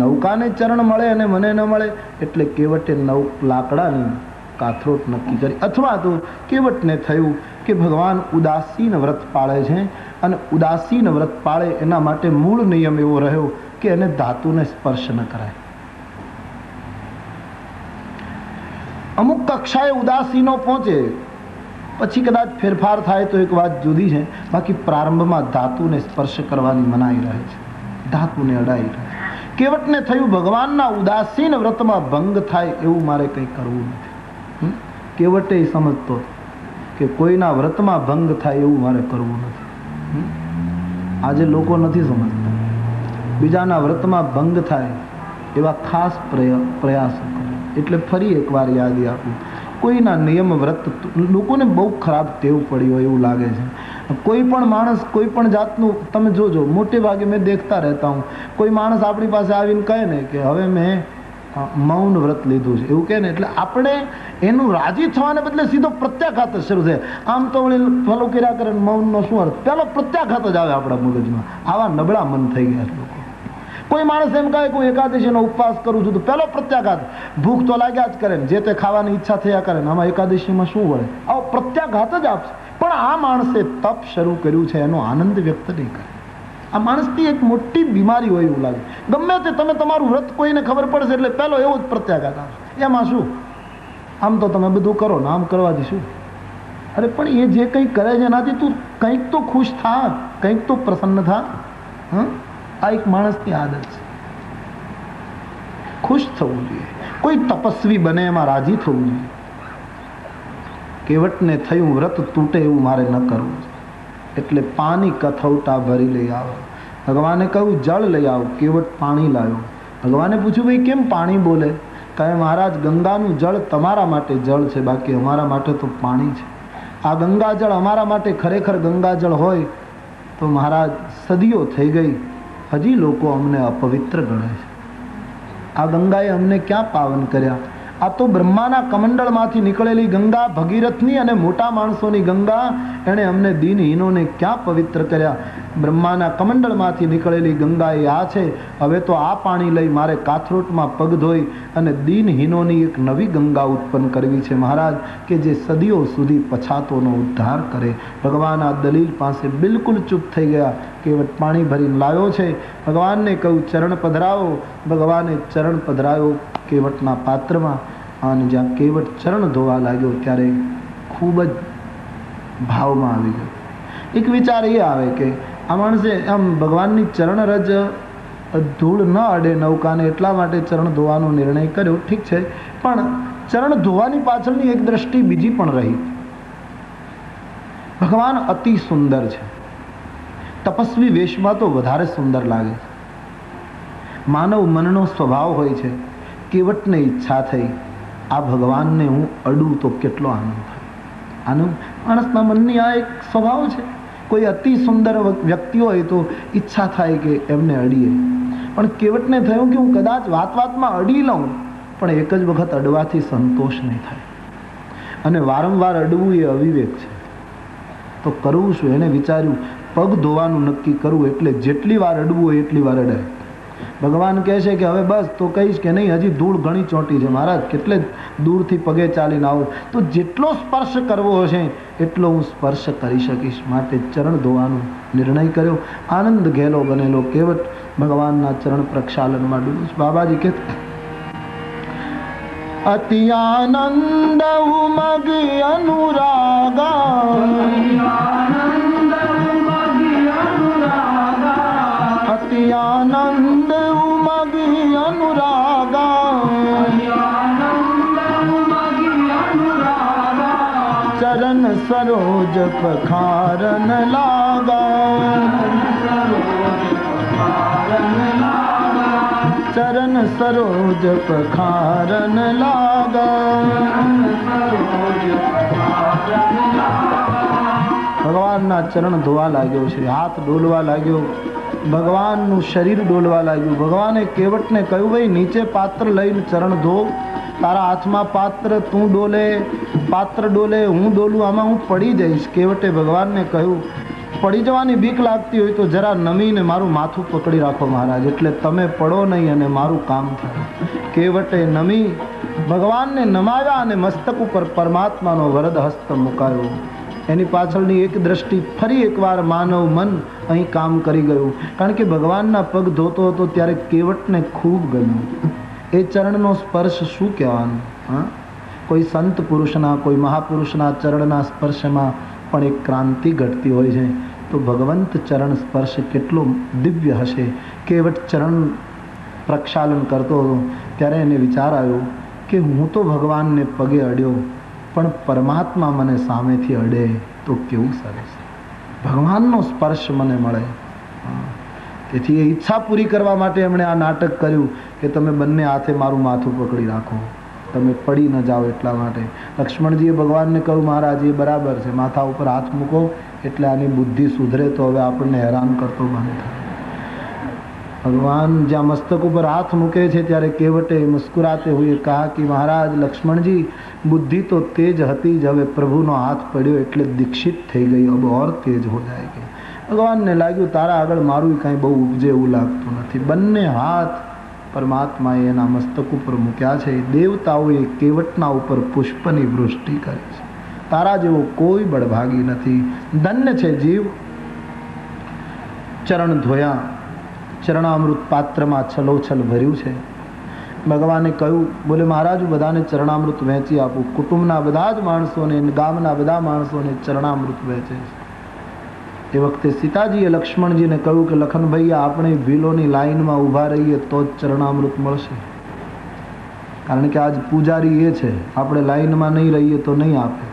નૌકાને ચરણ મળે અને મને ન મળે એટલે કેવટે લાકડાની કાથરોટ નક્કી કરી. અથવા તો કેવટને થયું કે ભગવાન ઉદાસીન વ્રત પાળે છે અને ઉદાસીન વ્રત પાળે એના માટે મૂળ નિયમ એવો રહ્યો કે એને ધાતુને સ્પર્શ ન કરાય. અમુક કક્ષાએ ઉદાસીનો પહોંચે પછી કદાચ ફેરફાર થાય તો એક વાત જુદી છે, બાકી પ્રારંભમાં ધાતુને સ્પર્શ કરવાની મનાઈ રહે છે, ધાતુને અડાઈ રહે. કેવટને થયું ભગવાનના ઉદાસીન વ્રતમાં ભંગ થાય એવું મારે કંઈ કરવું નથી. કેવટે સમજતો કે કોઈના વ્રતમાં ભંગ થાય એવું મારે કરવું નથી. આજે લોકો નથી સમજતા, બીજાના વ્રતમાં ભંગ થાય એવા ખાસ પ્રયાસો કરે. એટલે ફરી એકવાર યાદી આપું, કોઈના નિયમ વ્રત લોકોને બહુ ખરાબ ટેવ પડી હોય એવું લાગે છે. કોઈ પણ માણસ કોઈ પણ જાતનું તમે જોજો, મોટે ભાગે મેં દેખતા રહેતા હું, કોઈ માણસ આપણી પાસે આવીને કહે ને કે હવે મેં મૌન વ્રત લીધું છે એવું કહે ને, એટલે આપણે એનું રાજી થવાને બદલે સીધો પ્રત્યાઘાત જ શરૂ થાય. આમ તો ફોલો કર્યા કરે મૌનનો શું અર્થ, પેલો પ્રત્યાઘાત જ આવે આપણા મગજમાં. આવા નબળા મન થઈ ગયા લોકો. કોઈ માણસ એમ કહે કે હું એકાદશીનો ઉપવાસ કરું છું તો પહેલો પ્રત્યાઘાત, ભૂખ તો લાગ્યા જ કરે ને, જે તે ખાવાની ઈચ્છા થયા કરે ને, આમાં એકાદશીમાં શું વળે? આવો પ્રત્યાઘાત જ આપશે. પણ આ માણસે તપ શરૂ કર્યું છે એનો આનંદ વ્યક્ત નહીં કરે. આ માણસની એક મોટી બીમારી હોય એવું લાગે. ગમે તે તમે તમારું વ્રત કોઈને ખબર પડશે એટલે પહેલો એવો જ પ્રત્યાઘાત આવશે. એમાં શું, આમ તો તમે બધું કરો ને, આમ કરવાથી શું? અરે પણ એ જે કંઈ કરે છે એનાથી તું કંઈક તો ખુશ થા, કંઈક તો પ્રસન્ન થા. આ એક માણસની આદત છે. ખુશ થવું જોઈએ. કોઈ તપસ્વી બને એમાં રાજી થવું જોઈએ. કેવટને થયું વ્રત તૂટે એવું મારે ન કરવું, એટલે પાણી કથૌટા ભરી લઈ આવો. ભગવાને કહ્યું જળ લઈ આવો. કેવટ પાણી લાવ્યો. ભગવાને પૂછ્યું ભાઈ કેમ પાણી બોલે? કહે મહારાજ ગંગાનું જળ તમારા માટે જળ છે, બાકી અમારા માટે તો પાણી છે. આ ગંગા જળ અમારા માટે ખરેખર ગંગા જળ હોય તો મહારાજ સદીઓ થઈ ગઈ, હજી લોકો અમને અપવિત્ર ગણે છે. આ ગંગાએ અમને ક્યાં પાવન કર્યા? આ તો બ્રહ્માના કમંડળમાંથી નીકળેલી ગંગા, ભગીરથની અને મોટા માણસોની ગંગા, એણે અમને દિનહીનોને ક્યાં પવિત્ર કર્યા? બ્રહ્માના કમંડળમાંથી નીકળેલી ગંગા એ આ છે. હવે તો આ પાણી લઈ મારે કાથરોટમાં પગ ધોઈ અને દિનહીનોની એક નવી ગંગા ઉત્પન્ન કરવી છે મહારાજ, કે જે સદીઓ સુધી પછાતોનો ઉદ્ધાર કરે. ભગવાન આ દલીલ પાસે બિલકુલ ચૂપ થઈ ગયા. કેવટ પાણી ભરીને લાવ્યો છે. ભગવાનને કહ્યું ચરણ પધરાવો. ભગવાને ચરણ પધરાયો કેવટના પાત્રમાં, અને જ્યાં કેવટ ચરણ ધોવા લાગ્યો ત્યારે ખૂબ જ ભાવમાં આવી ગયો. એક વિચાર એ આવે કે આ માણસે આમ ભગવાનની ચરણ રજ ધૂળ ન અડે નૌકાને એટલા માટે ચરણ ધોવાનો નિર્ણય કર્યો, ઠીક છે. પણ ચરણ ધોવાની પાછળની એક દ્રષ્ટિ બીજી પણ રહી. ભગવાન અતિ સુંદર છે. તપસ્વી વેશમાં તો વધારે સુંદર લાગે છે. માનવ મનનો સ્વભાવ હોય છે. કેવટને ઈચ્છા થઈ આ ભગવાનને હું અડું તો કેટલો આનંદ થાય. આનંદ માણસના મનની આ એક સ્વભાવ છે. કોઈ અતિ સુંદર વ્યક્તિ હોય તો ઈચ્છા થાય કે એમને અડીએ. પણ કેવટને થયું કે હું કદાચ વાત વાતમાં અડી લઉં, પણ એક જ વખત અડવાથી સંતોષ નહીં થાય, અને વારંવાર અડવું એ અવિવેક છે. તો કરવું શું? એને વિચાર્યું પગ ધોવાનું નક્કી કરવું, એટલે જેટલી વાર અડવું હોય એટલી વાર અડાય. ભગવાન કહે છે કે હવે બસ તો કહીશ કે નહીં, હજી ધૂળ ઘણી ચોંટી છે મહારાજ, કેટલે દૂરથી પગે ચાલીને આવું, તો જેટલો સ્પર્શ કરવો હશે એટલો હું સ્પર્શ કરી શકીશ. માટે ચરણ ધોવાનો નિર્ણય કર્યો. આનંદ ઘેલો બનેલો કેવટ ભગવાનના ચરણ પ્રક્ષાલનમાં ડૂબ્યો. બાબાજી કે અતિ આનંદ ઉમગ અનુરાગા, અતિ આનંદ ઉમગ અનુરાગા, ચરણ સરોજ પખારન લાગા, ચરણ સરોજ પખારન લાગા. ભગવાનના ચરણ ધોવા લાગ્યો છે, હાથ ડોલવા લાગ્યો, ભગવાનનું શરીર ડોલવા લાગ્યું. ભગવાને કેવટને કહ્યું ભાઈ નીચે પાત્ર લઈને ચરણ ધો. તારા હાથમાં પાત્ર, તું ડોલે, પાત્ર ડોલે, હું ડોલું, આમાં હું પડી જઈશ. કેવટે ભગવાનને કહ્યું પડી જવાની બીક લાગતી હોય તો જરા નમીને મારું માથું પકડી રાખો મહારાજ, એટલે તમે પડો નહીં અને મારું કામ થાય. કેવટે નમી ભગવાનને નમાવ્યા અને મસ્તક ઉપર પરમાત્માનો વરદ હસ્ત મુકાયો. એની પાછળની એક દ્રષ્ટિ ફરી એકવાર માનવ મન અહીં કામ કરી ગયું. કારણ કે ભગવાનના પગ ધોતો હતો ત્યારે કેવટને ખૂબ ગમ્યું. એ ચરણનો સ્પર્શ શું કહેવાનું? કોઈ સંત પુરુષના, કોઈ મહાપુરુષના ચરણના સ્પર્શમાં પણ એક ક્રાંતિ ઘટતી હોય છે. તો ભગવંત ચરણ સ્પર્શ કેટલો દિવ્ય હશે. કેવટ ચરણ પ્રક્ષાલન કરતો હતો ત્યારે એને વિચાર આવ્યો કે હું તો ભગવાનને પગે અડ્યો, પણ પરમાત્મા મને સામેથી અડે તો કેવું સરસ, ભગવાનનો સ્પર્શ મને મળે. તેથી એ ઈચ્છા પૂરી કરવા માટે એમણે આ નાટક કર્યું કે તમે બંને હાથે મારું માથું પકડી રાખો, તમે પડી ન જાઓ એટલા માટે. લક્ષ્મણજીએ ભગવાનને કહ્યું મહારાજ એ બરાબર છે, માથા ઉપર હાથ મૂકો એટલે આની બુદ્ધિ સુધરે, તો હવે આપણને હેરાન કરતો બંધ થાય. भगवान જ્યાં મસ્તક ઉપર હાથ મૂકે છે ત્યારે કેવટે મુસ્कुराते हुए कहा कि महाराज लक्ष्मण जी बुद्धि तो तेज હતી જ, હવે પ્રભુનો હાથ પડ્યો એટલે દીક્ષિત થઈ ગઈ, अब और तेज हो जाएगी. ભગવાનને લાગ્યું તારા આગળ મારું કાંઈ બહુ ઉપજે એવું લાગતું નથી. બંને હાથ પરમાત્માએ એના મસ્તક ઉપર મૂક્યા છે. દેવતાઓએ કેવટના ઉપર પુષ્પની વૃષ્ટિ કરી છે. તારા જેવો કોઈ બળભાગી નથી. ધન્ય છે જીવ. ચરણ ધોયા, ચરણામૃત પાત્રમાં છલોછલ ભર્યું છે. ભગવાને કહ્યું, બોલે મહારાજ બધાને ચરણામૃત વહેંચી આપું. કુટુંબના બધા જ માણસોને, ગામના બધા માણસોને ચરણામૃત વહેંચે છે. એ વખતે સીતાજીએ લક્ષ્મણજીને કહ્યું કે લખનભાઈ આપણે ભીલોની લાઈનમાં ઊભા રહીએ તો જ ચરણામૃત મળશે, કારણ કે આજ પૂજારી એ છે, આપણે લાઈનમાં નહીં રહીએ તો નહીં આપે.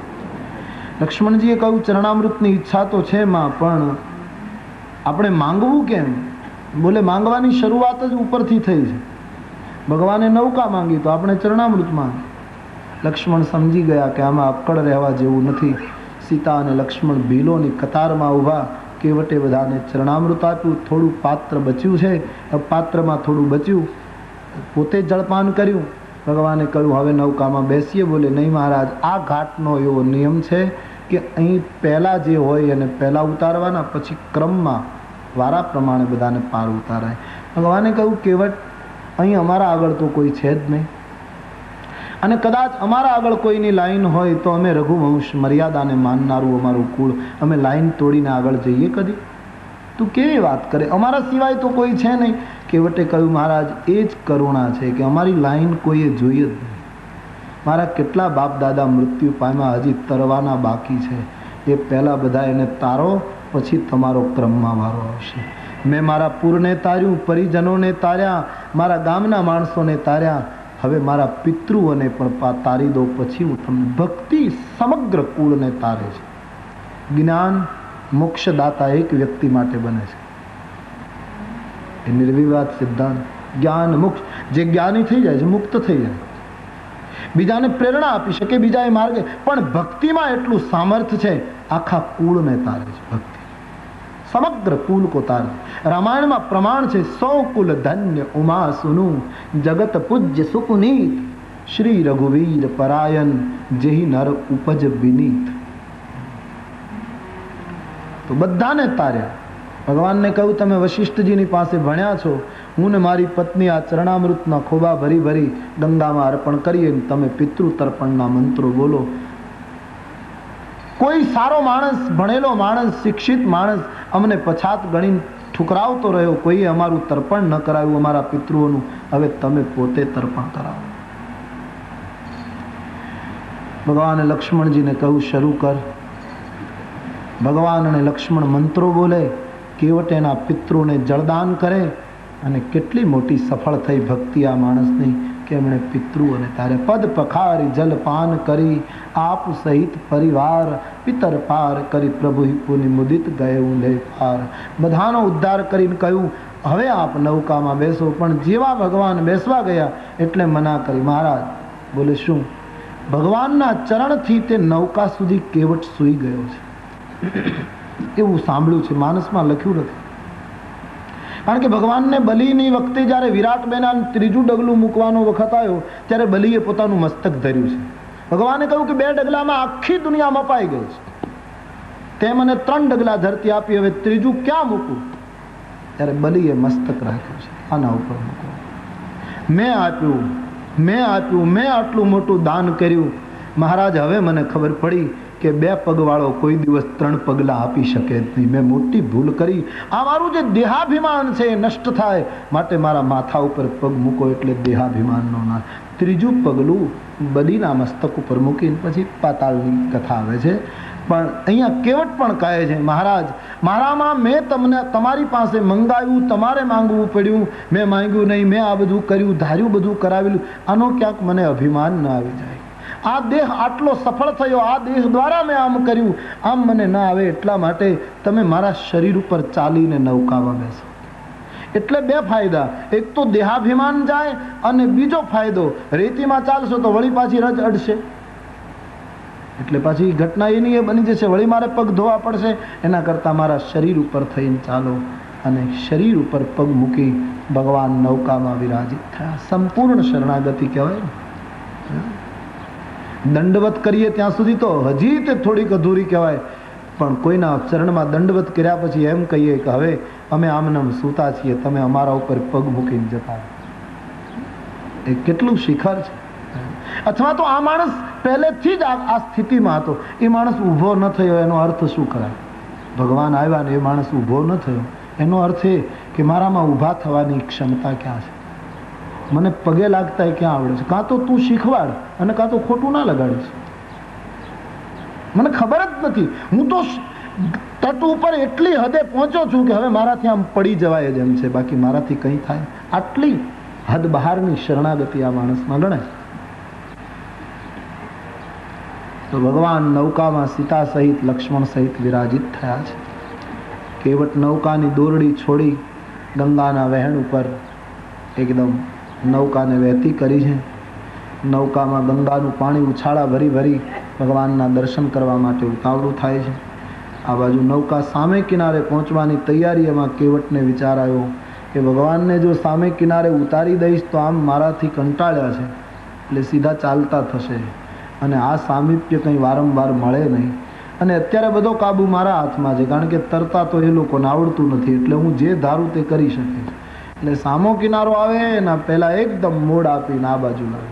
લક્ષ્મણજીએ કહ્યું ચરણામૃતની ઈચ્છા તો છે માં, પણ આપણે માંગવું કેમ? બોલે માંગવાની શરૂઆત જ ઉપરથી થઈ છે. ભગવાને નૌકા માંગી તો આપણે ચરણામૃત માંગી. લક્ષ્મણ સમજી ગયા કે આમાં અક્કડ રહેવા જેવું નથી. સીતા અને લક્ષ્મણ ભીલોની કતારમાં ઊભા, કેવટે બધાને ચરણામૃત આપ્યું. થોડું પાત્ર બચ્યું છે, પાત્રમાં થોડું બચ્યું, પોતે જળપાન કર્યું. ભગવાને કહ્યું હવે નૌકામાં બેસીએ. બોલે નહીં મહારાજ, આ ઘાટનો એવો નિયમ છે કે અહીં પહેલાં જે હોય એને પહેલાં ઉતારવાના, પછી ક્રમમાં વારા પ્રમાણે બધાને પાર ઉતારાય. ભગવાને કહ્યું કેવટ અહીં અમારા આગળ તો કોઈ છે જ નહીં, અને કદાચ અમારા આગળ કોઈની લાઈન હોય તો અમે રઘુવંશ મર્યાદાને માનનારું અમારું કુળ, અમે લાઈન તોડીને આગળ જઈએ કદી? તું કેવી વાત કરે, અમારા સિવાય તો કોઈ છે નહીં. કેવટે કહ્યું મહારાજ એ જ કરુણા છે કે અમારી લાઈન કોઈએ જોઈ જ નહીં. મારા કેટલા બાપ દાદા મૃત્યુ પામ્યા, હજી તરવાના બાકી છે. એ પહેલાં બધા એને તારો, પછી તમારો ક્રમમાં વારો આવશે. મેં મારા પૂરને તાર્યું, પરિજનોને તાર્યા, મારા ગામના માણસોને તાર્યા, હવે મારા પિતૃઓને પણ તારી દો, પછી હું તમને. ભક્તિ સમગ્ર કુળને તારે છે. જ્ઞાન મોક્ષદાતા એક વ્યક્તિ માટે બને છે, એ નિર્વિવાદ સિદ્ધાંત. જ્ઞાન મોક્ષ, જે જ્ઞાની થઈ જાય છે મુક્ત થઈ જાય, બીજાને પ્રેરણા આપી શકે બીજા એ માર્ગે. પણ ભક્તિમાં એટલું સામર્થ્ય છે, આખા કુળને તારે છે. ભક્તિ સમગ્ર કુલ કો તારે. રામાયણમાં પ્રમાણ છે, સૌ કુલ ધન્ય ઉમા સુનું, જગત પૂજ્ય સુપુનીત, શ્રી રઘુવીર પરાયન, જેહી નર ઉપજ વિનીત. તો બધાને તાર્યા. ભગવાનને કહ્યું તમે વશિષ્ઠજીની પાસે ભણ્યા છો, હું ને મારી પત્ની આ ચરણામૃતના ખોબા ભરી ભરી ગંગામાં અર્પણ કરીએ, તમે પિતૃ તર્પણના મંત્રો બોલો. કોઈ સારો માણસ, ભણેલો માણસ, શિક્ષિત માણસ અમને પછાત ગણીને ઠુકરાવતો રહ્યો, કોઈએ અમારું તર્પણ ન કરાવ્યું અમારા પિતૃઓનું, હવે તમે પોતે તર્પણ કરાવો. ભગવાને લક્ષ્મણજીને કહ્યું શરૂ કર. ભગવાન અને લક્ષ્મણ મંત્રો બોલે, કેવટેના પિતૃને જળદાન કરે, અને કેટલી મોટી સફળ થઈ ભક્તિ આ માણસની કે એમણે પિતૃઓને તારે પદ પખારી જલપાન કરી, આપ સહિત પરિવાર પિતર પાર કરી, પ્રભુ પુનિ મુદિત ગયે ઊંધે પાર. બધાનો ઉદ્ધાર કરીને કહ્યું હવે આપ નૌકામાં બેસો. પણ જેવા ભગવાન બેસવા ગયા એટલે મના કરી. મહારાજ બોલે શું? ભગવાનના ચરણથી તે નૌકા સુધી કેવટ સૂઈ ગયો છે, એવું સાંભળ્યું છે, માનસમાં લખ્યું નથી. કારણ કે ભગવાનને બલિની વખતે જ્યારે વિરાટ બેના ત્રીજું ડગલું મૂકવાનો વખત આવ્યો ત્યારે બલિએ પોતાનું મસ્તક ધર્યું છે. ભગવાને કહ્યું કે 2 ડગલામાં આખી દુનિયા મપાઈ ગઈ છે, તે મને 3 ડગલા ધરતી આપી, હવે ત્રીજું ક્યાં મૂકું? ત્યારે બલિએ મસ્તક રાખ્યું છે, આના ઉપર મૂકો. મેં આપ્યું, મેં આટલું મોટું દાન કર્યું. મહારાજ હવે મને ખબર પડી કે 2 પગવાળો કોઈ દિવસ 3 પગલા આપી શકે જ નહીં. મેં મોટી ભૂલ કરી. આ મારું જે દેહાભિમાન છે એ નષ્ટ થાય માટે મારા માથા ઉપર પગ મૂકો, એટલે દેહાભિમાનનો નાશ. ત્રીજું પગલું બલિના મસ્તક ઉપર મૂકીને પછી પાતાળની કથા આવે છે. પણ અહીંયા કેવટ પણ કહે છે મહારાજ મારામાં મેં તમને તમારી પાસે મંગાવ્યું, તમારે માંગવું પડ્યું, મેં માંગ્યું નહીં, મેં આ બધું કર્યું, ધાર્યું બધું કરાવેલું, આનો ક્યાંક મને અભિમાન ન આવી જાય. આ દેહ આટલો સફળ થયો, આ દેહ દ્વારા મેં આમ કર્યું, આમ મને ના આવે એટલા માટે તમે મારા શરીર ઉપર ચાલીને નૌકામાં બેસો. એટલે 2 ફાયદા, એક તો દેહાભિમાન જાય, અને બીજો ફાયદો રેતીમાં ચાલશો તો વળી પાછી રજ અડશે, એટલે પાછી ઘટના એની એ બની જશે, વળી મારે પગ ધોવા પડશે. એના કરતાં મારા શરીર ઉપર થઈને ચાલો. અને શરીર ઉપર પગ મૂકી ભગવાન નૌકામાં વિરાજિત થયા. સંપૂર્ણ શરણાગતિ કહેવાય. દંડવત કરીએ ત્યાં સુધી તો હજી તે થોડીક અધૂરી કહેવાય. પણ કોઈના ચરણમાં દંડવત કર્યા પછી એમ કહીએ કે હવે અમે આમનામ સૂતા છીએ, તમે અમારા ઉપર પગ મૂકીને જતા. એ કેટલું શિખર છે. અથવા તો આ માણસ પહેલેથી જ આ સ્થિતિમાં હતો, એ માણસ ઊભો ન થયો, એનો અર્થ શું કરાય? ભગવાન આવ્યા ને એ માણસ ઊભો ન થયો, એનો અર્થ એ કે મારામાં ઊભા થવાની ક્ષમતા ક્યાં છે? મને પગે લાગતા ક્યાં આવડે છે? કાં તો તું શીખવાડ અને કાં તો ખોટું ના લગાડીશ. મને ખબર જ નથી. હું તો તટ ઉપર એટલી હદે પહોંચ્યો છું કે હવે મારાથી આમ પડી જવાય જ એમ છે, બાકી મારાથી કંઈ થાય. આટલી હદ બહારની શરણાગતિ આ માણસમાં ગણાય. તો ભગવાન નૌકામાં સીતા સહિત લક્ષ્મણ સહિત વિરાજિત થયા છે. કેવટ નૌકાની દોરડી છોડી ગંગાના વહેણ ઉપર એકદમ નૌકાને વહેતી કરી છે. નૌકામાં ગંગાનું પાણી ઉછાળા ભરી ભરી ભગવાનના દર્શન કરવા માટે ઉતાવળું થાય છે. આ બાજુ નૌકા સામે કિનારે પહોંચવાની તૈયારી. એમાં કેવટને વિચાર આવ્યો કે ભગવાનને જો સામે કિનારે ઉતારી દઈશ તો આમ મારાથી કંટાળ્યા છે એટલે સીધા ચાલતા થશે અને આ સામીપ્ય કંઈ વારંવાર મળે નહીં. અને અત્યારે બધો કાબુ મારા હાથમાં છે, કારણ કે તરતા તો એ લોકોને આવડતું નથી, એટલે હું જે ધારું તે કરી શકે. એટલે સામો કિનારો આવે એના પહેલા એકદમ મોડ આપીને આ બાજુ લાવે.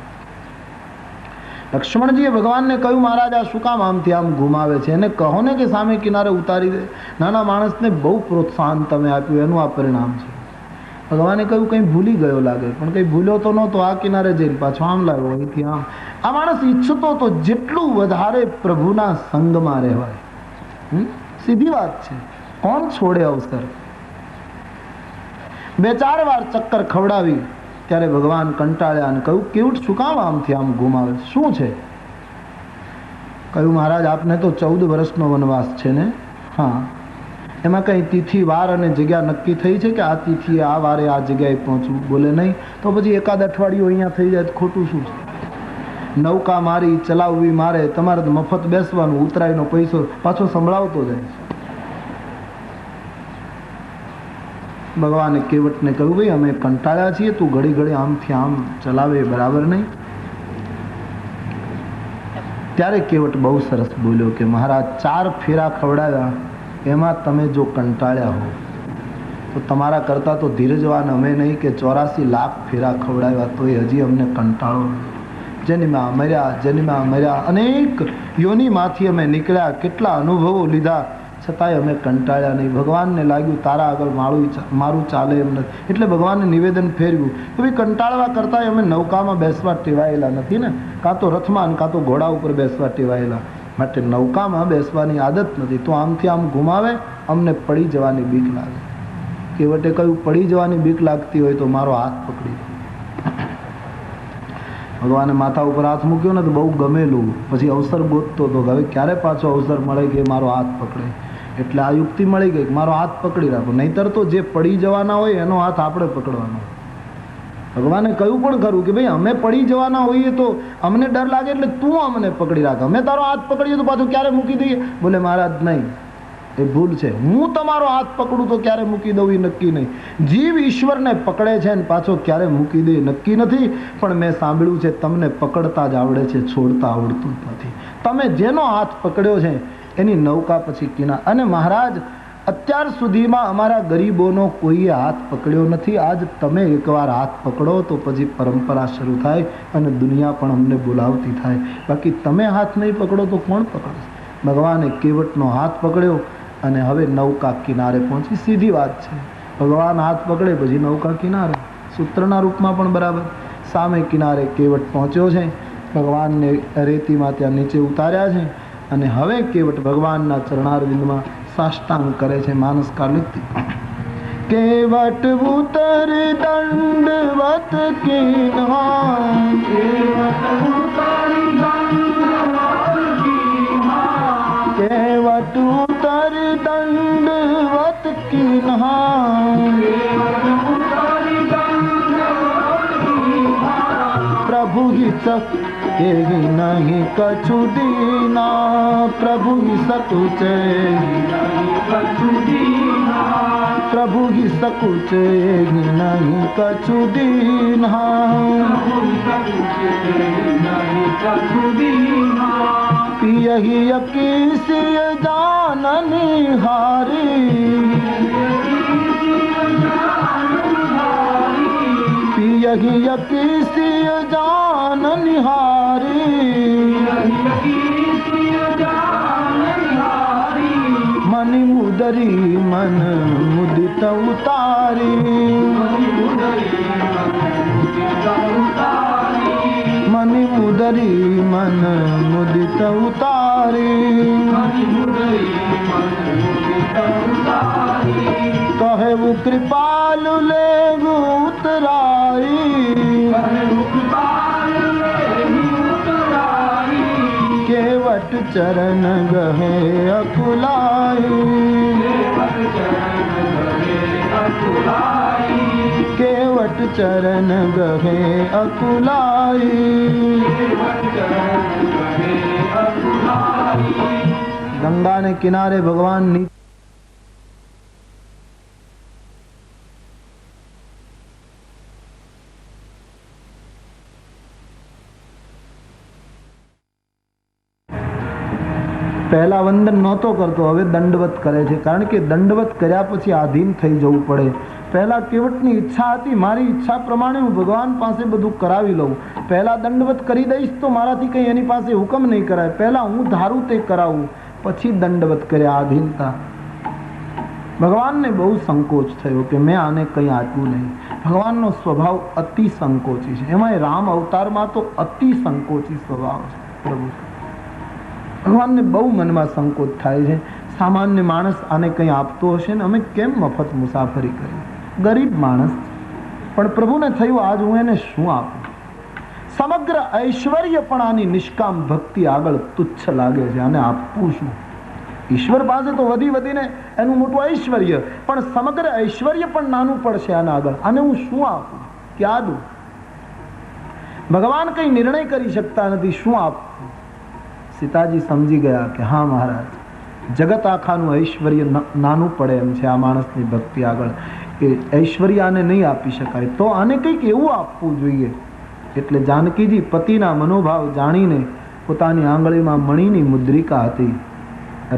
લક્ષ્મણજીએ ભગવાનને કહ્યું, મહારાજ આ શું કામ આમથી આમ ઘુમાવે છે? એને કહો ને કે સામે કિનારે ઉતારી દે. નાના માણસને બહુ પ્રોત્સાહન તમે આપ્યું, એનું આ પરિણામ છે. ભગવાને કહ્યું કંઈ ભૂલી ગયો લાગે, પણ કંઈ ભૂલ્યો તો નહોતો. આ કિનારે જઈને પાછો આમ લાવ્યો, અહીંથી આમ. આ માણસ ઈચ્છતો તો જેટલું વધારે પ્રભુના સંગમાં રહેવાય. સીધી વાત છે, કોણ છોડે અવસર? 2-4 વાર ચક્કર ખવડાવી ત્યારે ભગવાન કંટાળ્યા અને કહ્યું, કેવટ શું કામ આમથી આમ ઘુમાવે? શું છે? કહ્યું, મહારાજ આપને તો 14 વર્ષનો વનવાસ છે ને? હા. એમાં કંઈ તિથિ વાર અને જગ્યા નક્કી થઈ છે કે આ તિથિએ આ વારે આ જગ્યાએ પહોંચવું? બોલે નહીં. તો પછી એકાદ અઠવાડિયું અહીંયા થઈ જાય તો ખોટું શું છે? નૌકા મારી ચલાવવી મારે, તમારે તો મફત બેસવાનું, ઉતરાઈનો પૈસો પાછો સંભળાવતો જાય. ભગવાને કેવટને કહ્યું, ભાઈ અમે કંટાળ્યા છીએ, તું ઘડી ઘડી આમથી આમ ચલાવે બરાબર નહીં. ત્યારે કેવટ બહુ સરસ બોલ્યો કે મહારાજ 4 ફેરા ખવડાવ્યા, એમાં તમે જો કંટાળ્યા હો તો તમારા કરતાં તો ધીરજવાન અમે નહીં કે 84 લાખ ફેરા ખવડાવ્યા તોય હજી અમને કંટાળો. જન્મ્યા મર્યા, અનેક યોનિમાંથી અમે નીકળ્યા, કેટલા અનુભવો લીધા, છતાંય અમે કંટાળ્યા નહીં. ભગવાનને લાગ્યું તારા આગળ મારું ચાલે એમ નથી, એટલે ભગવાનને નિવેદન ફેરવ્યું કે ભાઈ કંટાળવા કરતાં અમે નૌકામાં બેસવા ટેવાયેલા નથી ને, કાં તો રથમાં કાં તો ઘોડા ઉપર બેસવા ટેવાયેલા, માટે નૌકામાં બેસવાની આદત નથી. તો આમથી આમ ઘુમાવે, અમને પડી જવાની બીક લાગે. કેવટે કહ્યું, પડી જવાની બીક લાગતી હોય તો મારો હાથ પકડી. ભગવાને માથા ઉપર હાથ મૂક્યો ને તો બહુ ગમેલું. પછી અવસર ગોતતો હતો, હવે ક્યારે પાછો અવસર મળે કે મારો હાથ પકડે. એટલે આ યુક્તિ મળી ગઈ, મારો હાથ પકડી રાખો. નહીતર તો જે પડી જવાના હોય એનો હાથ આપણે પકડવાનો. ભગવાને કહ્યું પણ ખરું કે ભાઈ અમે પડી જવાના હોઈએ તો અમને ડર લાગે, એટલે તું અમને પકડી રાખ. અમે તારો હાથ પકડીએ તો પાછું ક્યારે મૂકી દઈએ? બોલે મહારાજ નહીં, એ ભૂલ છે. હું તમારો હાથ પકડું તો ક્યારે મૂકી દઉં એ નક્કી નહીં. જીવ ઈશ્વરને પકડે છે ને પાછો ક્યારે મૂકી દે નક્કી નથી. પણ મેં સાંભળ્યું છે તમને પકડતા જ આવડે છે, છોડતા આવડતું નથી. તમે જેનો હાથ પકડ્યો છે એની નૌકા પછી કિનારે. અને મહારાજ અત્યાર સુધીમાં અમારા ગરીબોનો કોઈએ હાથ પકડ્યો નથી. આજ તમે એકવાર હાથ પકડો તો પછી પરંપરા શરૂ થાય અને દુનિયા પણ અમને બોલાવતી થાય. બાકી તમે હાથ નહીં પકડો તો કોણ પકડશે? ભગવાને કેવટનો હાથ પકડ્યો અને હવે નૌકા કિનારે પહોંચી. સીધી વાત છે, ભગવાન હાથ પકડે પછી નૌકા કિનારે. સૂત્રના રૂપમાં પણ બરાબર. સામે કિનારે કેવટ પહોંચ્યો છે, ભગવાનને રેતીમાં ત્યાં નીચે ઉતાર્યા છે અને હવે કેવટ ભગવાનના ચરણારવિંદમાં સાષ્ટાંગ કરે છે. માનસકાર લીધી, કેવટ ઉતર દંડવત કિન્હા, કેવટ ઉતર દંડવત કિન્હા, प्रभु ही सके नहीं कछु दीना, प्रभु ही सकुचे प्रभु ही सकुचे नहीं कछु दीना, पियहि अकीसिय जाननी हारी पियहि अकीसिय जाननी हारी मनि मुदरी मन मुदित उतारी मनि मुदरी मन मुदित उतारी कहे वो कृपालु ले उतराई केवट चरण गहे अकुलाई केवट चरण गहे अकुलाई गंगा ने किनारे भगवान नी પહેલા વંદન નહોતો કરતો, હવે દંડવત કરે છે. કારણ કે દંડવત કર્યા પછી આધીન થઈ જવું પડે. પહેલા કેવટની ઈચ્છા હતી, મારી ઈચ્છા પ્રમાણે હું ભગવાન પાસે બધું કરાવી લઉં. પહેલા દંડવત કરી દઈશ તો મારાથી કંઈ એની પાસે હુકમ નહીં કરાય. પહેલા હું ધારું તે કરાવું, પછી દંડવત કર્યા આધીનતા. ભગવાનને બહુ સંકોચ થયો કે મેં આને કંઈ આપ્યું નહીં. ભગવાનનો સ્વભાવ અતિ સંકોચી છે. એમાં રામ અવતારમાં તો અતિ સંકોચી સ્વભાવ છે પ્રભુ. ભગવાનને બહુ મનમાં સંકોચ થાય છે. સામાન્ય માણસ આને કંઈ આપતો હશે ને અમે કેમ મફત મુસાફરી કરી? ગરીબ માણસ, પણ પ્રભુને થયું આજ હું એને શું આપું? સમગ્ર ઐશ્વર્ય પણ આની નિષ્કામ ભક્તિ આગળ તુચ્છ લાગે છે. આને આપવું શું? ઈશ્વર પાસે તો વધી વધીને એનું મોટું ઐશ્વર્ય, પણ સમગ્ર ઐશ્વર્ય પણ નાનું પડશે આના આગળ. આને હું શું આપું? ક્યાં દઉં? ભગવાન કંઈ નિર્ણય કરી શકતા નથી, શું આપવું? સીતાજી સમજી ગયા કે હા મહારાજ, જગત આખાનું ઐશ્વર્ય નાનું પડે એમ છે આ માણસની ભક્તિ આગળ. એ ઐશ્વર્ય આને નહીં આપી શકાય, તો આને કંઈક એવું આપવું જોઈએ. એટલે જાનકીજી પતિના મનોભાવ જાણીને પોતાની આંગળીમાં મણીની મુદ્રિકા હતી,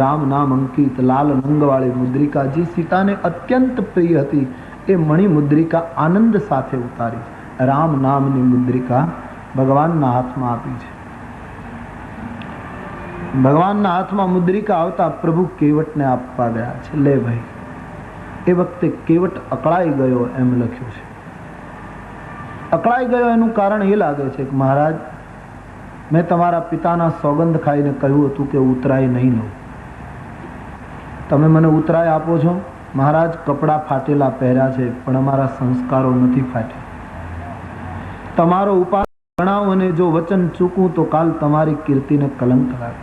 રામ નામ અંકિત લાલ નંગવાળી મુદ્રિકા, જે સીતાને અત્યંત પ્રિય હતી, એ મણી મુદ્રિકા આનંદ સાથે ઉતારી. રામ નામની મુદ્રિકા ભગવાનના હાથમાં આપી છે. ભગવાનના હાથમાં મુદ્રિકા આવતા પ્રભુ કેવટને આપવા ગયા છે. લે ભાઈ. એ વખતે કેવટ અકળાઈ ગયો એમ લખ્યું છે. અકળાઈ ગયો એનું કારણ એ લાગે છે કે મહારાજ, મેં તમારા પિતાના સોગંદ ખાઈને કહ્યું હતું કે ઉતરાય નહીં લઉં. તમે મને ઉતરાય આપો છો? મહારાજ, કપડાં ફાટેલા પહેર્યા છે, પણ અમારા સંસ્કારો નથી ફાટ્યા. તમારો ઉપાય ગણાવો અને જો વચન ચૂકું તો કાલ તમારી કીર્તિને કલંક લાગે.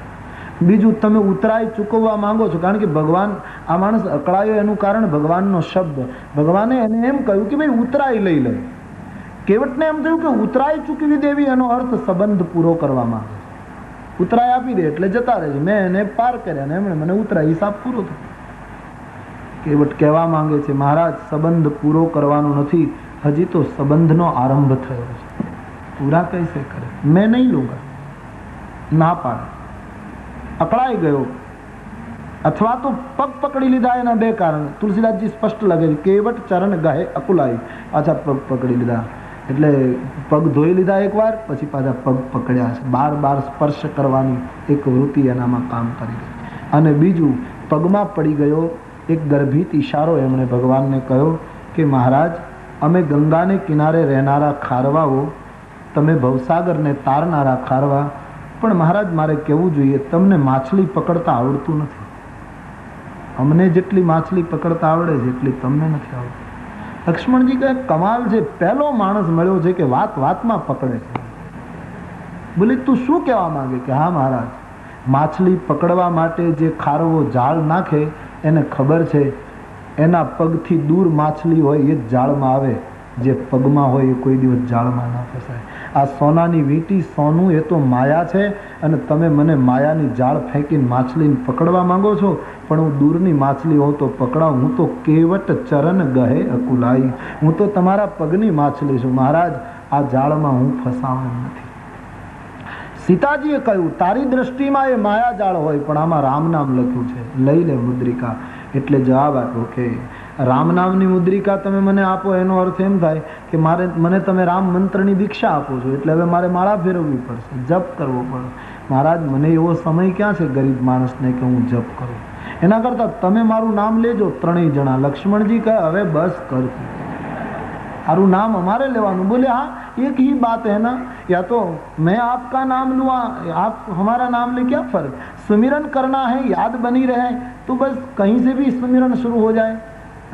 બીજું, તમે ઉતરાય ચૂકવવા માંગો છો, કારણ કે ભગવાન, આ માણસ અકળાયો એનું કારણ ભગવાનનો શબ્દ. ભગવાને એને એમ કહ્યું કે ભાઈ ઉતરાય લઈ લે. કેવટને એમ થયું કે ઉતરાય ચૂકવી દેવી એનો અર્થ સંબંધ પૂરો કરવા માંગે. ઉતરાય આપી દે એટલે જતા રહે છે. મેં એને પાર કર્યા ને એમણે મને ઉતરાય, હિસાબ પૂરો થયો. કેવટ કહેવા માંગે છે મહારાજ, સંબંધ પૂરો કરવાનો નથી, હજી તો સંબંધનો આરંભ થયો છે. પૂરા કૈસે કરે? મેં નહીં લૂંગા. ના પાડે. અકળાઈ ગયો, અથવા તો પગ પકડી લીધા. એના બે કારણ તુલસીદાસજી સ્પષ્ટ લખે છે, કેવટ ચરણ ગહે અકુલાઈ. પાછા પગ પકડી લીધા એટલે પગ ધોઈ લીધા એકવાર, પછી પાછા પગ પકડ્યા છે. બાર બાર સ્પર્શ કરવાની એક વૃત્તિ એનામાં કામ કરી ગઈ. અને બીજું, પગમાં પડી ગયો એક ગર્ભિત ઈશારો. એમણે ભગવાનને કહ્યો કે મહારાજ, અમે ગંગાને કિનારે રહેનારા ખારવાઓ, તમે ભવસાગરને તારનારા ખારવા, પણ મહારાજ મારે કહેવું જોઈએ, તમને માછલી પકડતા આવડતું નથી. અમને જેટલી માછલી પકડતા આવડે છે એટલી તમને નથી આવડતી. લક્ષ્મણજી કહે કમાલ છે, પહેલો માણસ મળ્યો છે કે વાત વાતમાં પકડે છે. બોલે તું શું કહેવા માંગે? કે હા મહારાજ, માછલી પકડવા માટે જે ખારવો જાળ નાખે એને ખબર છે એના પગથી દૂર માછલી હોય એ જ જાળમાં આવે, જે પગમાં હોય એ કોઈ દિવસ જાળમાં ના ફસાય. આ સોનાની વીંટી, સોનું એ તો માયા છે, અને તમે મને માયાની જાળ ફેંકીને માછલીને પકડવા માંગો છો, પણ હું દૂરની માછલી હોઉં તો પકડાવું. હું તો કેવટ ચરણ ગહે અકુલાઈ, હું તો તમારા પગની માછલી છું. મહારાજ, આ જાળમાં હું ફસાવ એમ નથી. સીતાજીએ કહ્યું તારી દ્રષ્ટિમાં એ માયાજાળ હોય પણ આમાં રામ નામ લખ્યું છે, લઈ લે મુદ્રિકા. એટલે જવાબ આપ્યો કે રામ નામની મુદ્રિકા તમે મને આપો એનો અર્થ એમ થાય કે મને તમે રામ મંત્રની દીક્ષા આપો છો, એટલે હવે મારે માળા ફેરવવી પડશે, જપ કરવો પડે. મહારાજ મને એવો સમય ક્યાં છે ગરીબ માણસને કે હું જપ કરું? એના કરતા તમે મારું નામ લેજો ત્રણેય જણા. લક્ષ્મણજી કહે હવે બસ કર, तारू नाम हमारे लेवानू. बोले हाँ एक ही बात है ना, या तो मैं आपका नाम लूँ आप हमारा नाम ले, क्या फर्क. सुमिरन करना है, याद बनी रहे तो बस कहीं से भी सुमिरन शुरू हो जाए.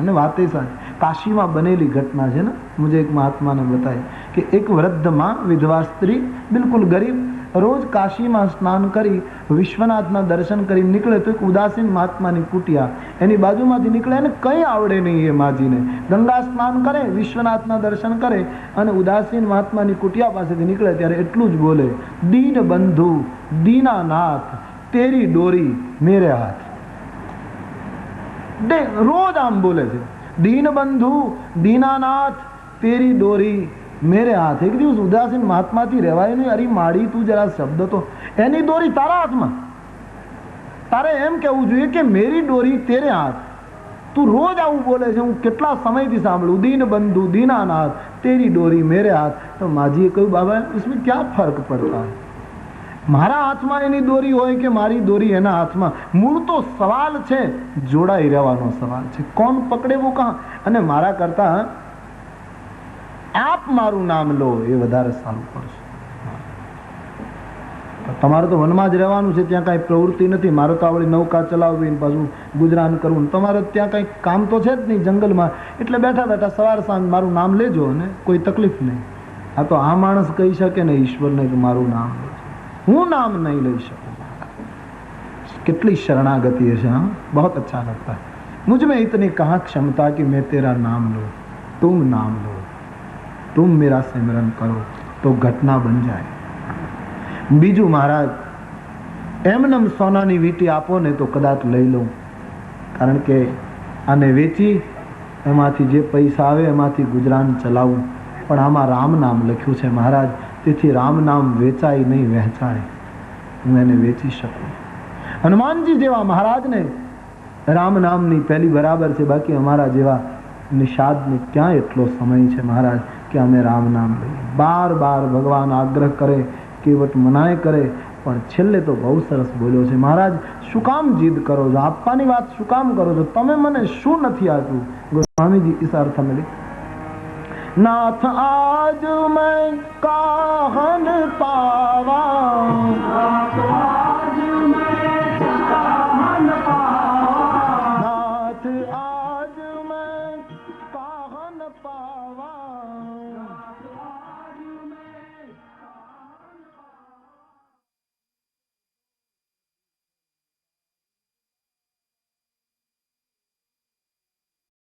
અને વાતે સાચી. કાશીમાં બનેલી ઘટના છે ને, મુझे એક મહાત્માને બતાવી કે એક વૃદ્ધ માં વિધવા સ્ત્રી બિલકુલ ગરીબ રોજ કાશીમાં સ્નાન કરી વિશ્વનાથના દર્શન કરી નીકળે તો એક ઉદાસીન મહાત્માની કુટિયા એની બાજુમાંથી નીકળે અને કંઈ આવડે નહીં એ માજીને. ગંગા સ્નાન કરે, વિશ્વનાથના દર્શન કરે અને ઉદાસીન મહાત્માની કુટિયા પાસેથી નીકળે ત્યારે એટલું જ બોલે, દીન બંધુ દીનાનાથ તેરી ડોરી મેરે હાથ. રોજ આમ બોલે છે, દીન બંધુ દીનાનાથ તેરી ડોરી મેરે હાથ. એક દિવસ ઉદાસીન મહાત્માથી રહેવાય નહીં, અરે માડી તું જરા શબ્દ તો, એની દોરી તારા હાથમાં. તારે એમ કેવું જોઈએ કે મેરી ડોરી તેરે હાથ. તું રોજ આવું બોલે છે, હું કેટલા સમયથી સાંભળું, દીન બંધુ દીનાનાથ તેરી ડોરી મેરે હાથ. તો માજીએ કહ્યું બાબા इसमें क्या फर्क पड़ता है, મારા હાથમાં એની દોરી હોય કે મારી દોરી એના હાથમાં, મૂળ તો સવાલ છે જોડાઈ રહેવાનો સવાલ છે, કોણ પકડે वो कहाँ. અને મારા કરતા આપ મારું નામ લો એ વધારે સારું પડશે. તમારે તો વનમાં જ રહેવાનું છે, ત્યાં કાંઈ પ્રવૃત્તિ નથી. મારે તો આવડી નૌકા ચલાવવી પાછું ગુજરાન કરવું, તમારે ત્યાં કંઈ કામ તો છે જ નહીં જંગલમાં, એટલે બેઠા બેઠા સવાર સાંજ મારું નામ લેજો અને કોઈ તકલીફ નહીં. આ તો આ માણસ કહી શકે ને ઈશ્વરને કે મારું નામ લેજો, હું નામ નહીં લઈ શકું. કેટલી शरणागति है. हाँ बहुत अच्छा लगता है. मुझ में इतनी कहाँ क्षमता कि मैं तेरा नाम लूँ, तुम नाम लो, तुम मेरा सिमरन करो तो घटना बन जाए. બીજું મહારાજ એમનેમ સોનાની વીંટી આપો ને તો કદાચ લઈ લઉં, કારણ કે આને વેચી એમાંથી જે પૈસા આવે એમાંથી ગુજરાન ચલાવું, પણ આમાં રામ નામ લખ્યું છે મહારાજ, તેથી રામ નામ વેચાય નહીં વહેંચાય, હું એને વેચી શકું. હનુમાનજી જેવા મહારાજને રામ નામની પહેલી બરાબર છે, બાકી અમારા જેવા નિષાદને ક્યાં એટલો સમય છે મહારાજ કે અમે રામ નામ લઈએ. બાર બાર ભગવાન આગ્રહ કરે, કેવટ મનાય કરે, પણ છેલ્લે તો બહુ સરસ બોલ્યો છે મહારાજ, શું કામ જીદ કરો છો, આપવાની વાત શું કામ કરો છો, તમે મને શું નથી આપ્યું. ગોસ્વામીજી इस अर्थ में लिख, नाथ आज मैं काहन पावा, नाथ आज मैं काहन पावा, नाथ आज मैं काहन पावा,